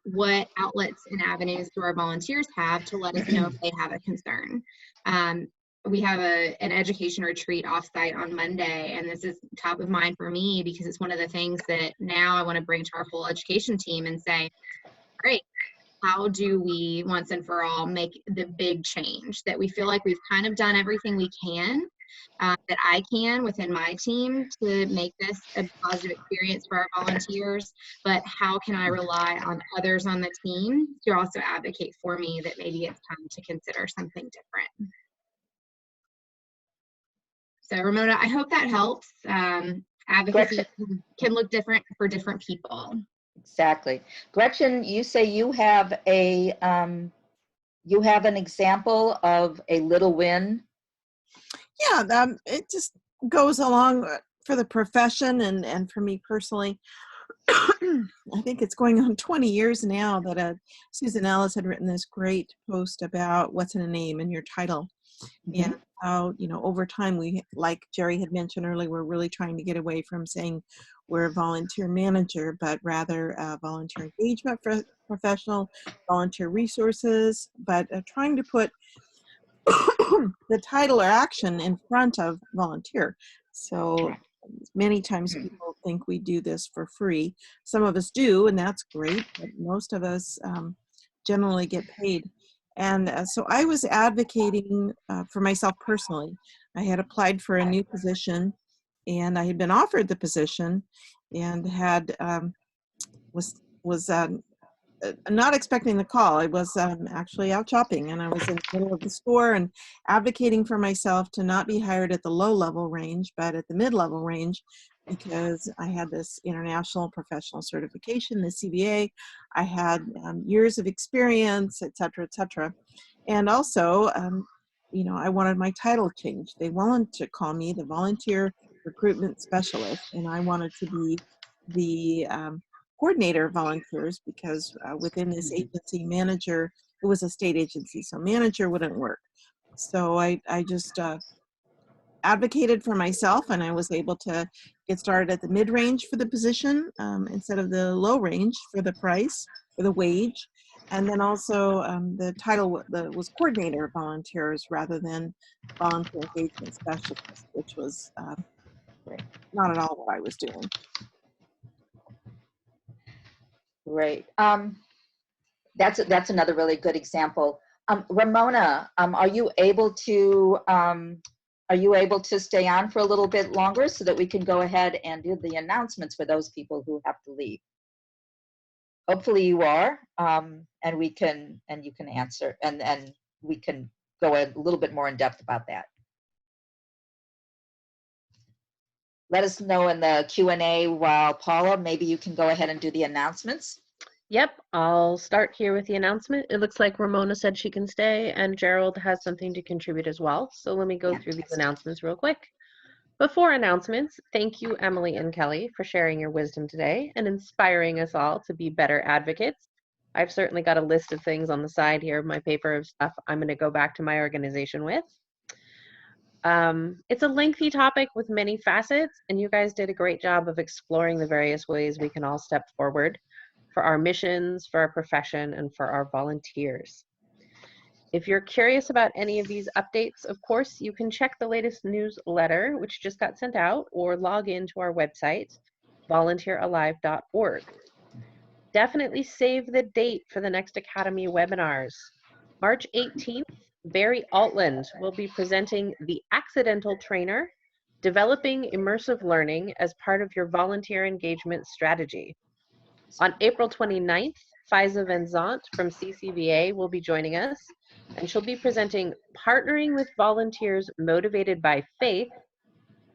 What outlets and avenues do our volunteers have to let us know if they have a concern? We have an education retreat offsite on Monday, and this is top of mind for me because it's one of the things that now I want to bring to our whole education team and say, great, how do we once and for all make the big change that we feel like we've kind of done everything we can, that I can within my team to make this a positive experience for our volunteers, but how can I rely on others on the team to also advocate for me that maybe it's time to consider something different? So Ramona, I hope that helps. Advocacy can look different for different people. Exactly. Gretchen, you say you have an example of a little win. Yeah, it just goes along for the profession and for me personally. I think it's going on 20 years now that Susan Ellis had written this great post about what's in a name and your title. Mm-hmm. And how, over time, we, like Jerry had mentioned earlier, we're really trying to get away from saying we're a volunteer manager, but rather a volunteer engagement professional, volunteer resources, but trying to put the title or action in front of volunteer. So many times people think we do this for free. Some of us do, and that's great, but most of us generally get paid. And so I was advocating for myself personally. I had applied for a new position, and I had been offered the position, and had was not expecting the call. I was actually out shopping, and I was in the middle of the store and advocating for myself to not be hired at the low level range, but at the mid level range, because I had this international professional certification, the CBA. I had years of experience, et cetera, et cetera. And also, you know, I wanted my title changed. They wanted to call me the volunteer recruitment specialist, and I wanted to be the coordinator of volunteers, because within this agency, manager, it was a state agency, so manager wouldn't work. So I just advocated for myself, and I was able to get started at the mid-range for the position instead of the low range for the price, for the wage. And then also the title was coordinator of volunteers rather than volunteer engagement specialist, which was not at all what I was doing. Great. That's another really good example. Ramona, are you able to stay on for a little bit longer so that we can go ahead and do the announcements for those people who have to leave? Hopefully you are, and you can answer, and we can go a little bit more in depth about that. Let us know in the Q&A while Paula, maybe you can go ahead and do the announcements. Yep, I'll start here with the announcement. It looks like Ramona said she can stay, and Gerald has something to contribute as well. So let me go through these announcements real quick. Before announcements, thank you, Emily and Kelly, for sharing your wisdom today and inspiring us all to be better advocates. I've certainly got a list of things on the side here of my paper of stuff I'm going to go back to my organization with. It's a lengthy topic with many facets, and you guys did a great job of exploring the various ways we can all step forward for our missions, for our profession, and for our volunteers. If you're curious about any of these updates, of course, you can check the latest newsletter, which just got sent out, or log into our website, volunteeralive.org. Definitely save the date for the next Academy webinars. March 18th, Barry Altland will be presenting The Accidental Trainer, Developing Immersive Learning as Part of Your Volunteer Engagement Strategy. On April 29th, Faiza Van Zant from CCVA will be joining us, and she'll be presenting Partnering with Volunteers Motivated by Faith,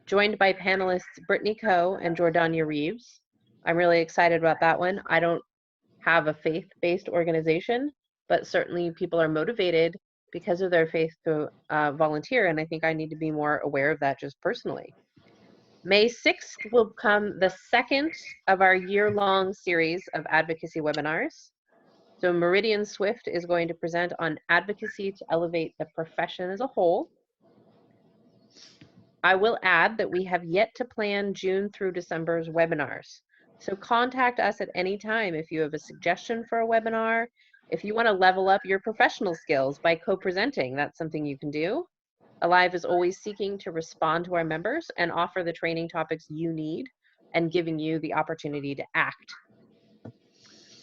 joined by panelists Brittany Coe and Jordania Reeves. I'm really excited about that one. I don't have a faith-based organization, but certainly people are motivated because of their faith to volunteer, and I think I need to be more aware of that just personally. May 6th will become the second of our year-long series of advocacy webinars. So Meridian Swift is going to present on advocacy to elevate the profession as a whole. I will add that we have yet to plan June through December's webinars. So contact us at any time if you have a suggestion for a webinar. If you want to level up your professional skills by co-presenting, that's something you can do. Alive is always seeking to respond to our members and offer the training topics you need and giving you the opportunity to act.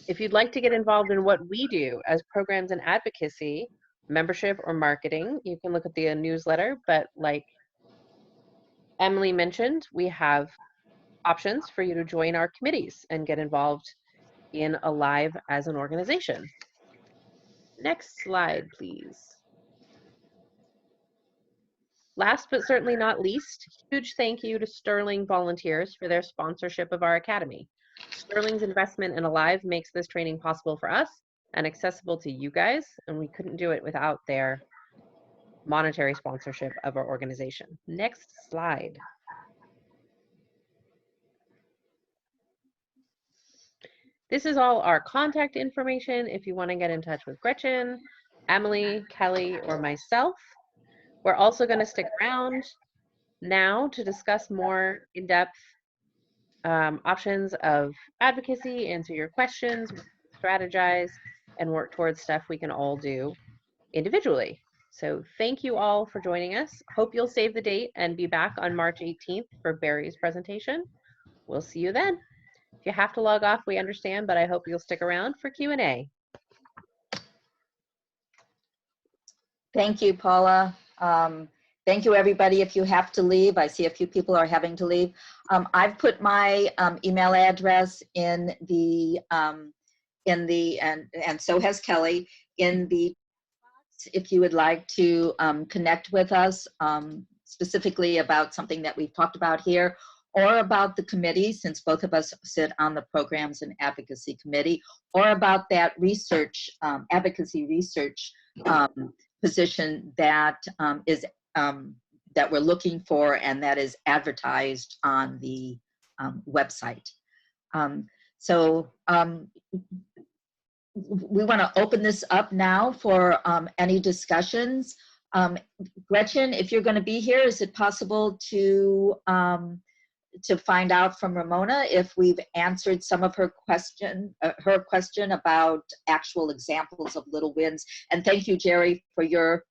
If you'd like to get involved in what we do as programs and advocacy, membership or marketing, you can look at the newsletter, but like Emily mentioned, we have options for you to join our committees and get involved in Alive as an organization. Next slide, please. Last but certainly not least, huge thank you to Sterling Volunteers for their sponsorship of our Academy. Sterling's investment in Alive makes this training possible for us and accessible to you guys, and we couldn't do it without their monetary sponsorship of our organization. Next slide. This is all our contact information if you want to get in touch with Gretchen, Emily, Kelly, or myself. We're also going to stick around now to discuss more in-depth options of advocacy, answer your questions, strategize, and work towards stuff we can all do individually. So thank you all for joining us. Hope you'll save the date and be back on March 18th for Barry's presentation. We'll see you then. If you have to log off, we understand, but I hope you'll stick around for Q&A. Thank you, Paula. Thank you, everybody. If you have to leave, I see a few people are having to leave. I've put my email address in the in the, and so has Kelly, in the, if you would like to connect with us specifically about something that we've talked about here, or about the committee, since both of us sit on the Programs and Advocacy Committee, or about that research, advocacy research position that is that we're looking for, and that is advertised on the website. We want to open this up now for any discussions. Gretchen, if you're going to be here, is it possible to find out from Ramona if we've answered some of her question about actual examples of little wins? And thank you, Jerry, for your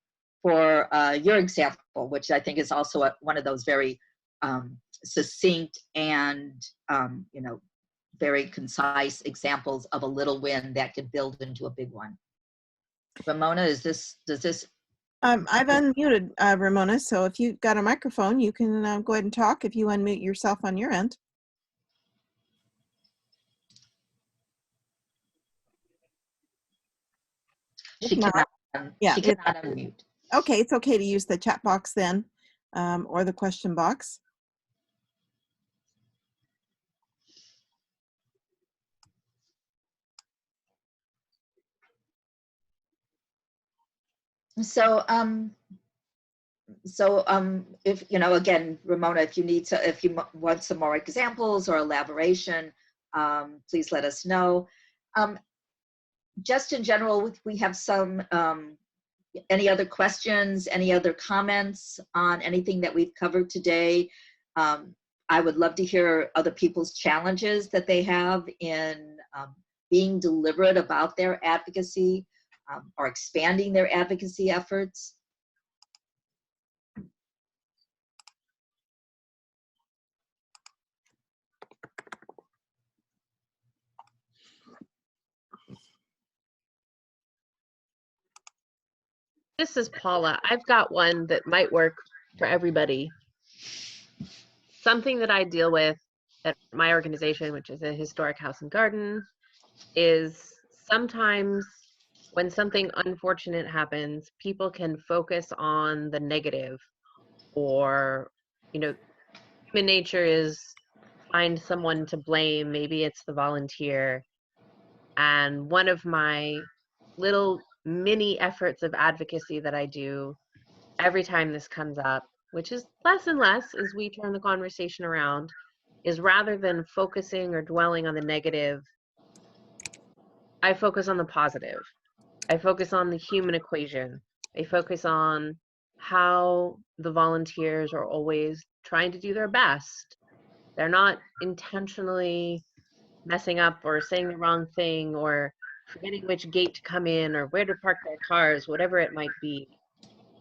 example, which I think is also one of those very succinct and very concise examples of a little win that could build into a big one. Ramona, does this? I've unmuted Ramona, so if you've got a microphone, you can go ahead and talk if you unmute yourself on your end. She cannot, yeah, she cannot unmute. Okay, it's okay to use the chat box then, or the question box. So, if again, Ramona, if you want some more examples or elaboration, please let us know. Just in general, we have some any other questions, any other comments on anything that we've covered today? I would love to hear other people's challenges that they have in being deliberate about their advocacy or expanding their advocacy efforts. This is Paula. I've got one that might work for everybody. Something that I deal with at my organization, which is a historic house and garden, is sometimes when something unfortunate happens, people can focus on the negative, or, human nature is find someone to blame. Maybe it's the volunteer. And one of my little mini efforts of advocacy that I do every time this comes up, which is less and less as we turn the conversation around, is rather than focusing or dwelling on the negative, I focus on the positive. I focus on the human equation. I focus on how the volunteers are always trying to do their best. They're not intentionally messing up or saying the wrong thing or forgetting which gate to come in or where to park their cars, whatever it might be.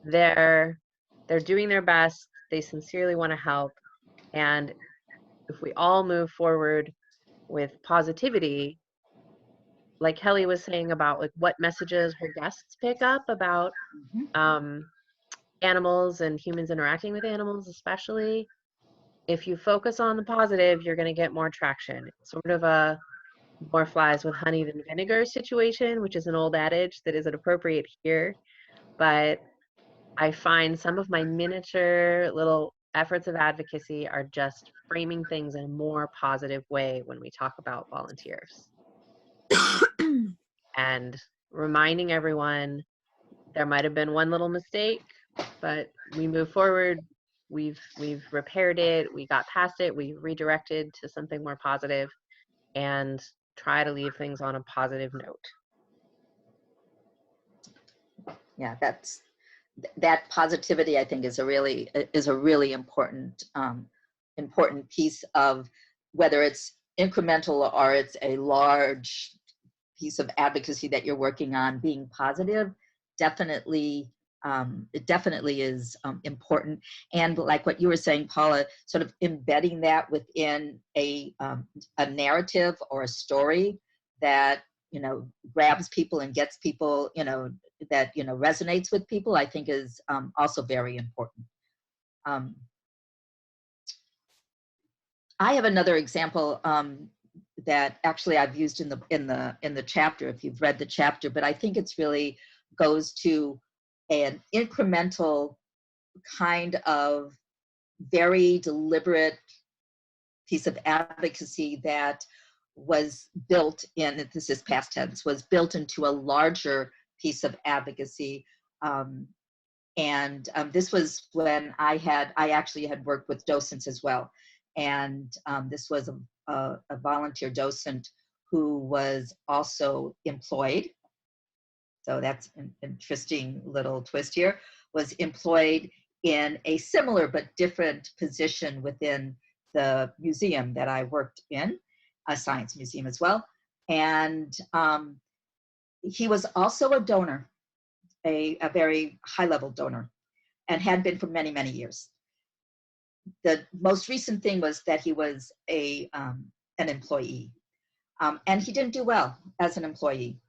They're doing their best. They sincerely want to help. And if we all move forward with positivity, like Kelly was saying about like what messages her guests pick up about animals and humans interacting with animals, especially, if you focus on the positive, you're going to get more traction. It's sort of a more flies with honey than vinegar situation, which is an old adage that isn't appropriate here. But I find some of my miniature little efforts of advocacy are just framing things in a more positive way when we talk about volunteers. And reminding everyone there might have been one little mistake, but we move forward. We've repaired it. We got past it. We redirected to something more positive, and try to leave things on a positive note. Yeah, that positivity, I think, is a really important important piece of whether it's incremental or it's a large piece of advocacy that you're working on. Being positive definitely it definitely is important. And like what you were saying, Paula, sort of embedding that within a narrative or a story that grabs people and gets people, that resonates with people, I think is also very important. I have another example that actually I've used in the chapter, if you've read the chapter, but I think it's really goes to an incremental kind of very deliberate piece of advocacy that was built in, this is past tense, was built into a larger piece of advocacy. This was when I actually had worked with docents as well. And this was a volunteer docent who was also employed. So that's an interesting little twist here, was employed in a similar but different position within the museum that I worked in, a science museum as well. And he was also a donor, a very high-level donor, and had been for many, many years. The most recent thing was that he was an employee, and he didn't do well as an employee.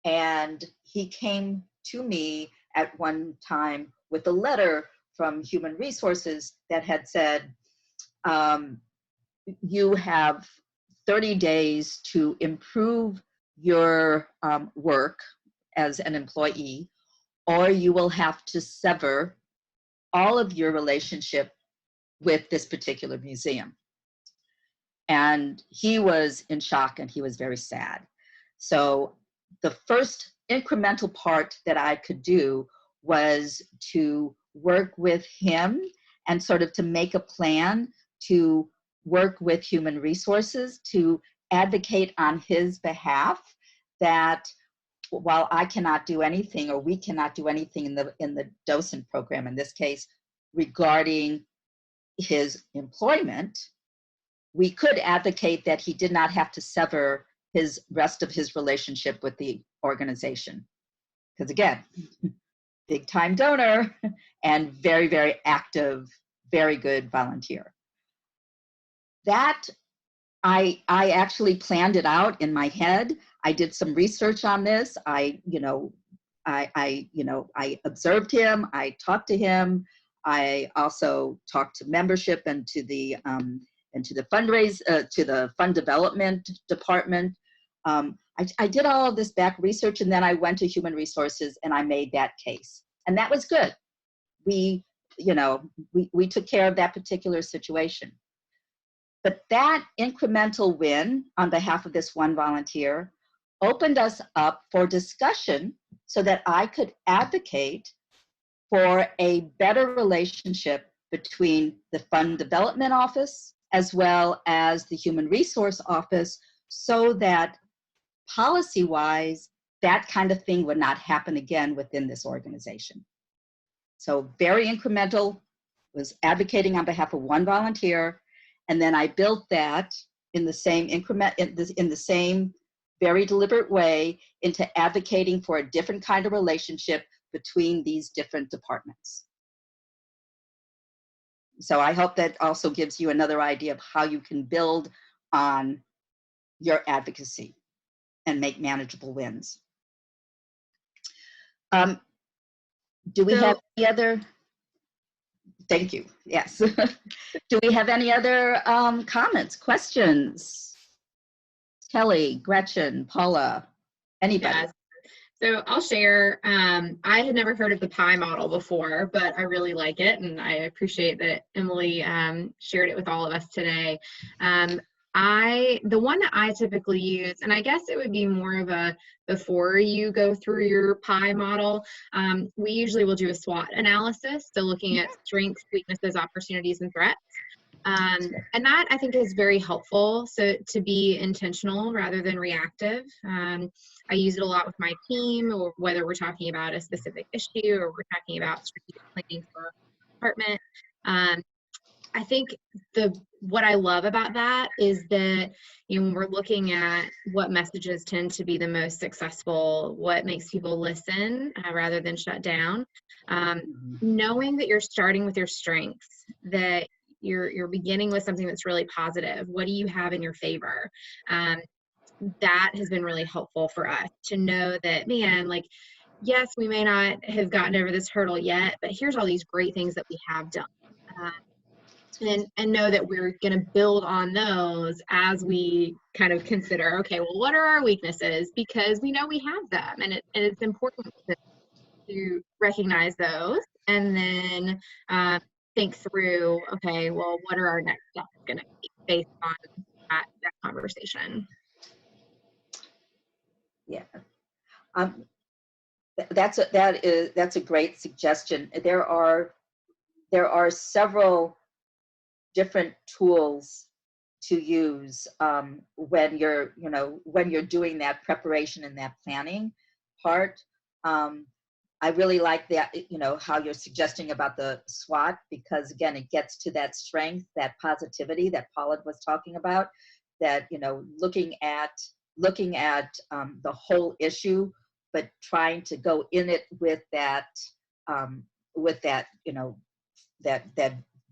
And he came to me at one time with a letter from Human Resources that had said, you have 30 days to improve your work as an employee, or you will have to sever all of your relationship with this particular museum. And he was in shock and he was very sad. So the first incremental part that I could do was to work with him and sort of to make a plan to work with Human Resources to advocate on his behalf that while I cannot do anything, or we cannot do anything in the docent program, in this case, regarding his employment, we could advocate that he did not have to sever his rest of his relationship with the organization. Because again, big time donor and very, very active, very good volunteer. That I actually planned it out in my head. I did some research on this. I observed him. I talked to him. I also talked to membership and to the to the fund development department. I did all of this back research, and then I went to Human Resources and I made that case, and that was good. We took care of that particular situation. But that incremental win on behalf of this one volunteer opened us up for discussion so that I could advocate for a better relationship between the Fund Development Office as well as the Human Resource Office, so that policy-wise, that kind of thing would not happen again within this organization. So very incremental, was advocating on behalf of one volunteer, and then I built that in the same increment, in the same very deliberate way, into advocating for a different kind of relationship between these different departments. So I hope that also gives you another idea of how you can build on your advocacy and make manageable wins. Do we have any other? Thank you. Yes. Do we have any other comments, questions? Kelly, Gretchen, Paula, anybody? Yes. So I'll share. I had never heard of the pie model before, but I really like it, and I appreciate that Emily shared it with all of us today. The one that I typically use, and I guess it would be more of a before you go through your pie model, we usually will do a SWOT analysis, so looking at strengths, weaknesses, opportunities, and threats. And that I think is very helpful, so to be intentional rather than reactive. I use it a lot with my team, or whether we're talking about a specific issue or we're talking about strategic planning for a department. I think what I love about that is that, when we're looking at what messages tend to be the most successful, what makes people listen rather than shut down, knowing that you're starting with your strengths, that you're beginning with something that's really positive. What do you have in your favor? That has been really helpful for us to know that, man, like, yes, we may not have gotten over this hurdle yet, but here's all these great things that we have done. and know that we're going to build on those as we kind of consider, okay, well, what are our weaknesses? Because we know we have them, and it's important to recognize those, and then think through, okay, well, what are our next steps going to be based on that conversation? Yeah. That's a great suggestion. There are several different tools to use when you're doing that preparation and that planning part. I really like that, how you're suggesting about the SWOT, because again, it gets to that strength, that positivity that Paula was talking about, that, looking at the whole issue, but trying to go in it with that, that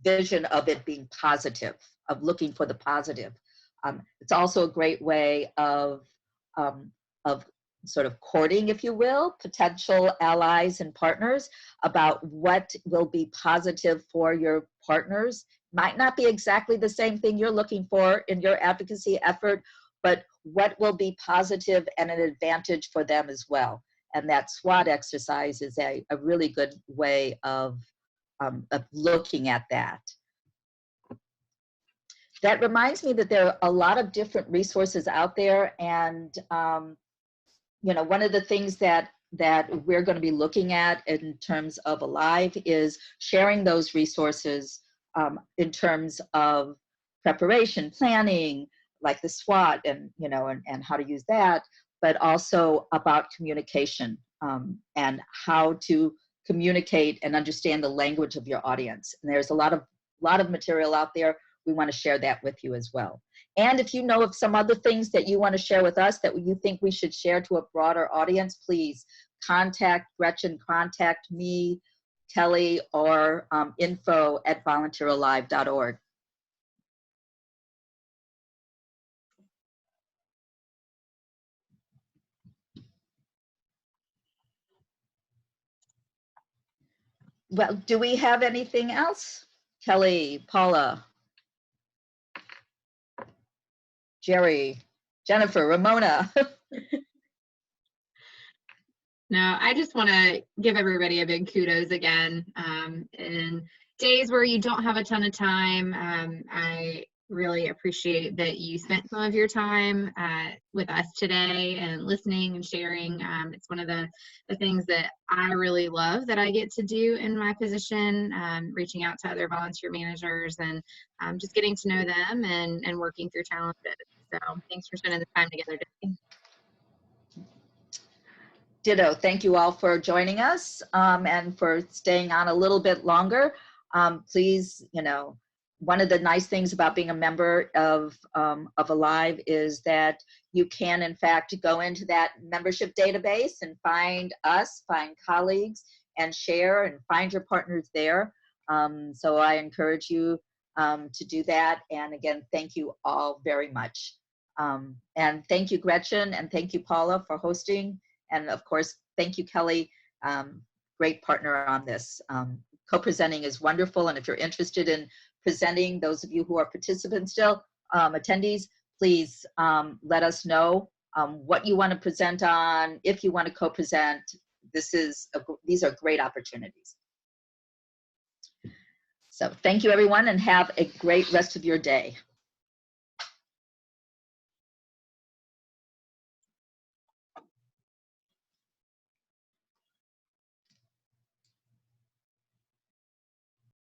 vision of it being positive, of looking for the positive. It's also a great way of sort of courting, if you will, potential allies and partners about what will be positive for your partners. Might not be exactly the same thing you're looking for in your advocacy effort, but what will be positive and an advantage for them as well. And that SWOT exercise is a really good way of looking at that. That reminds me that there are a lot of different resources out there, and one of the things that we're going to be looking at in terms of Alive is sharing those resources in terms of preparation, planning, like the SWOT, and and how to use that, but also about communication and how to communicate and understand the language of your audience. And there's a lot of material out there. We want to share that with you as well. And if you know of some other things that you want to share with us that you think we should share to a broader audience, please contact Gretchen, contact me, Kelly, or info@volunteeralive.org. Well, do we have anything else? Kelly, Paula, Jerry, Jennifer, Ramona. No, I just want to give everybody a big kudos again. In days where you don't have a ton of time, I really appreciate that you spent some of your time with us today and listening and sharing. It's one of the things that I really love that I get to do in my position, reaching out to other volunteer managers and just getting to know them and working through challenges. So thanks for spending the time together today. Ditto. Thank you all for joining us and for staying on a little bit longer. Please, one of the nice things about being a member of Alive is that you can, in fact, go into that membership database and find us, find colleagues, and share and find your partners there. So I encourage you to do that. And again, thank you all very much. And thank you, Gretchen, and thank you, Paula, for hosting. And of course, thank you, Kelly, great partner on this. Co-presenting is wonderful, and if you're interested in presenting, those of you who are participants still, attendees, please let us know what you want to present on. If you want to co-present, these are great opportunities. So thank you, everyone, and have a great rest of your day.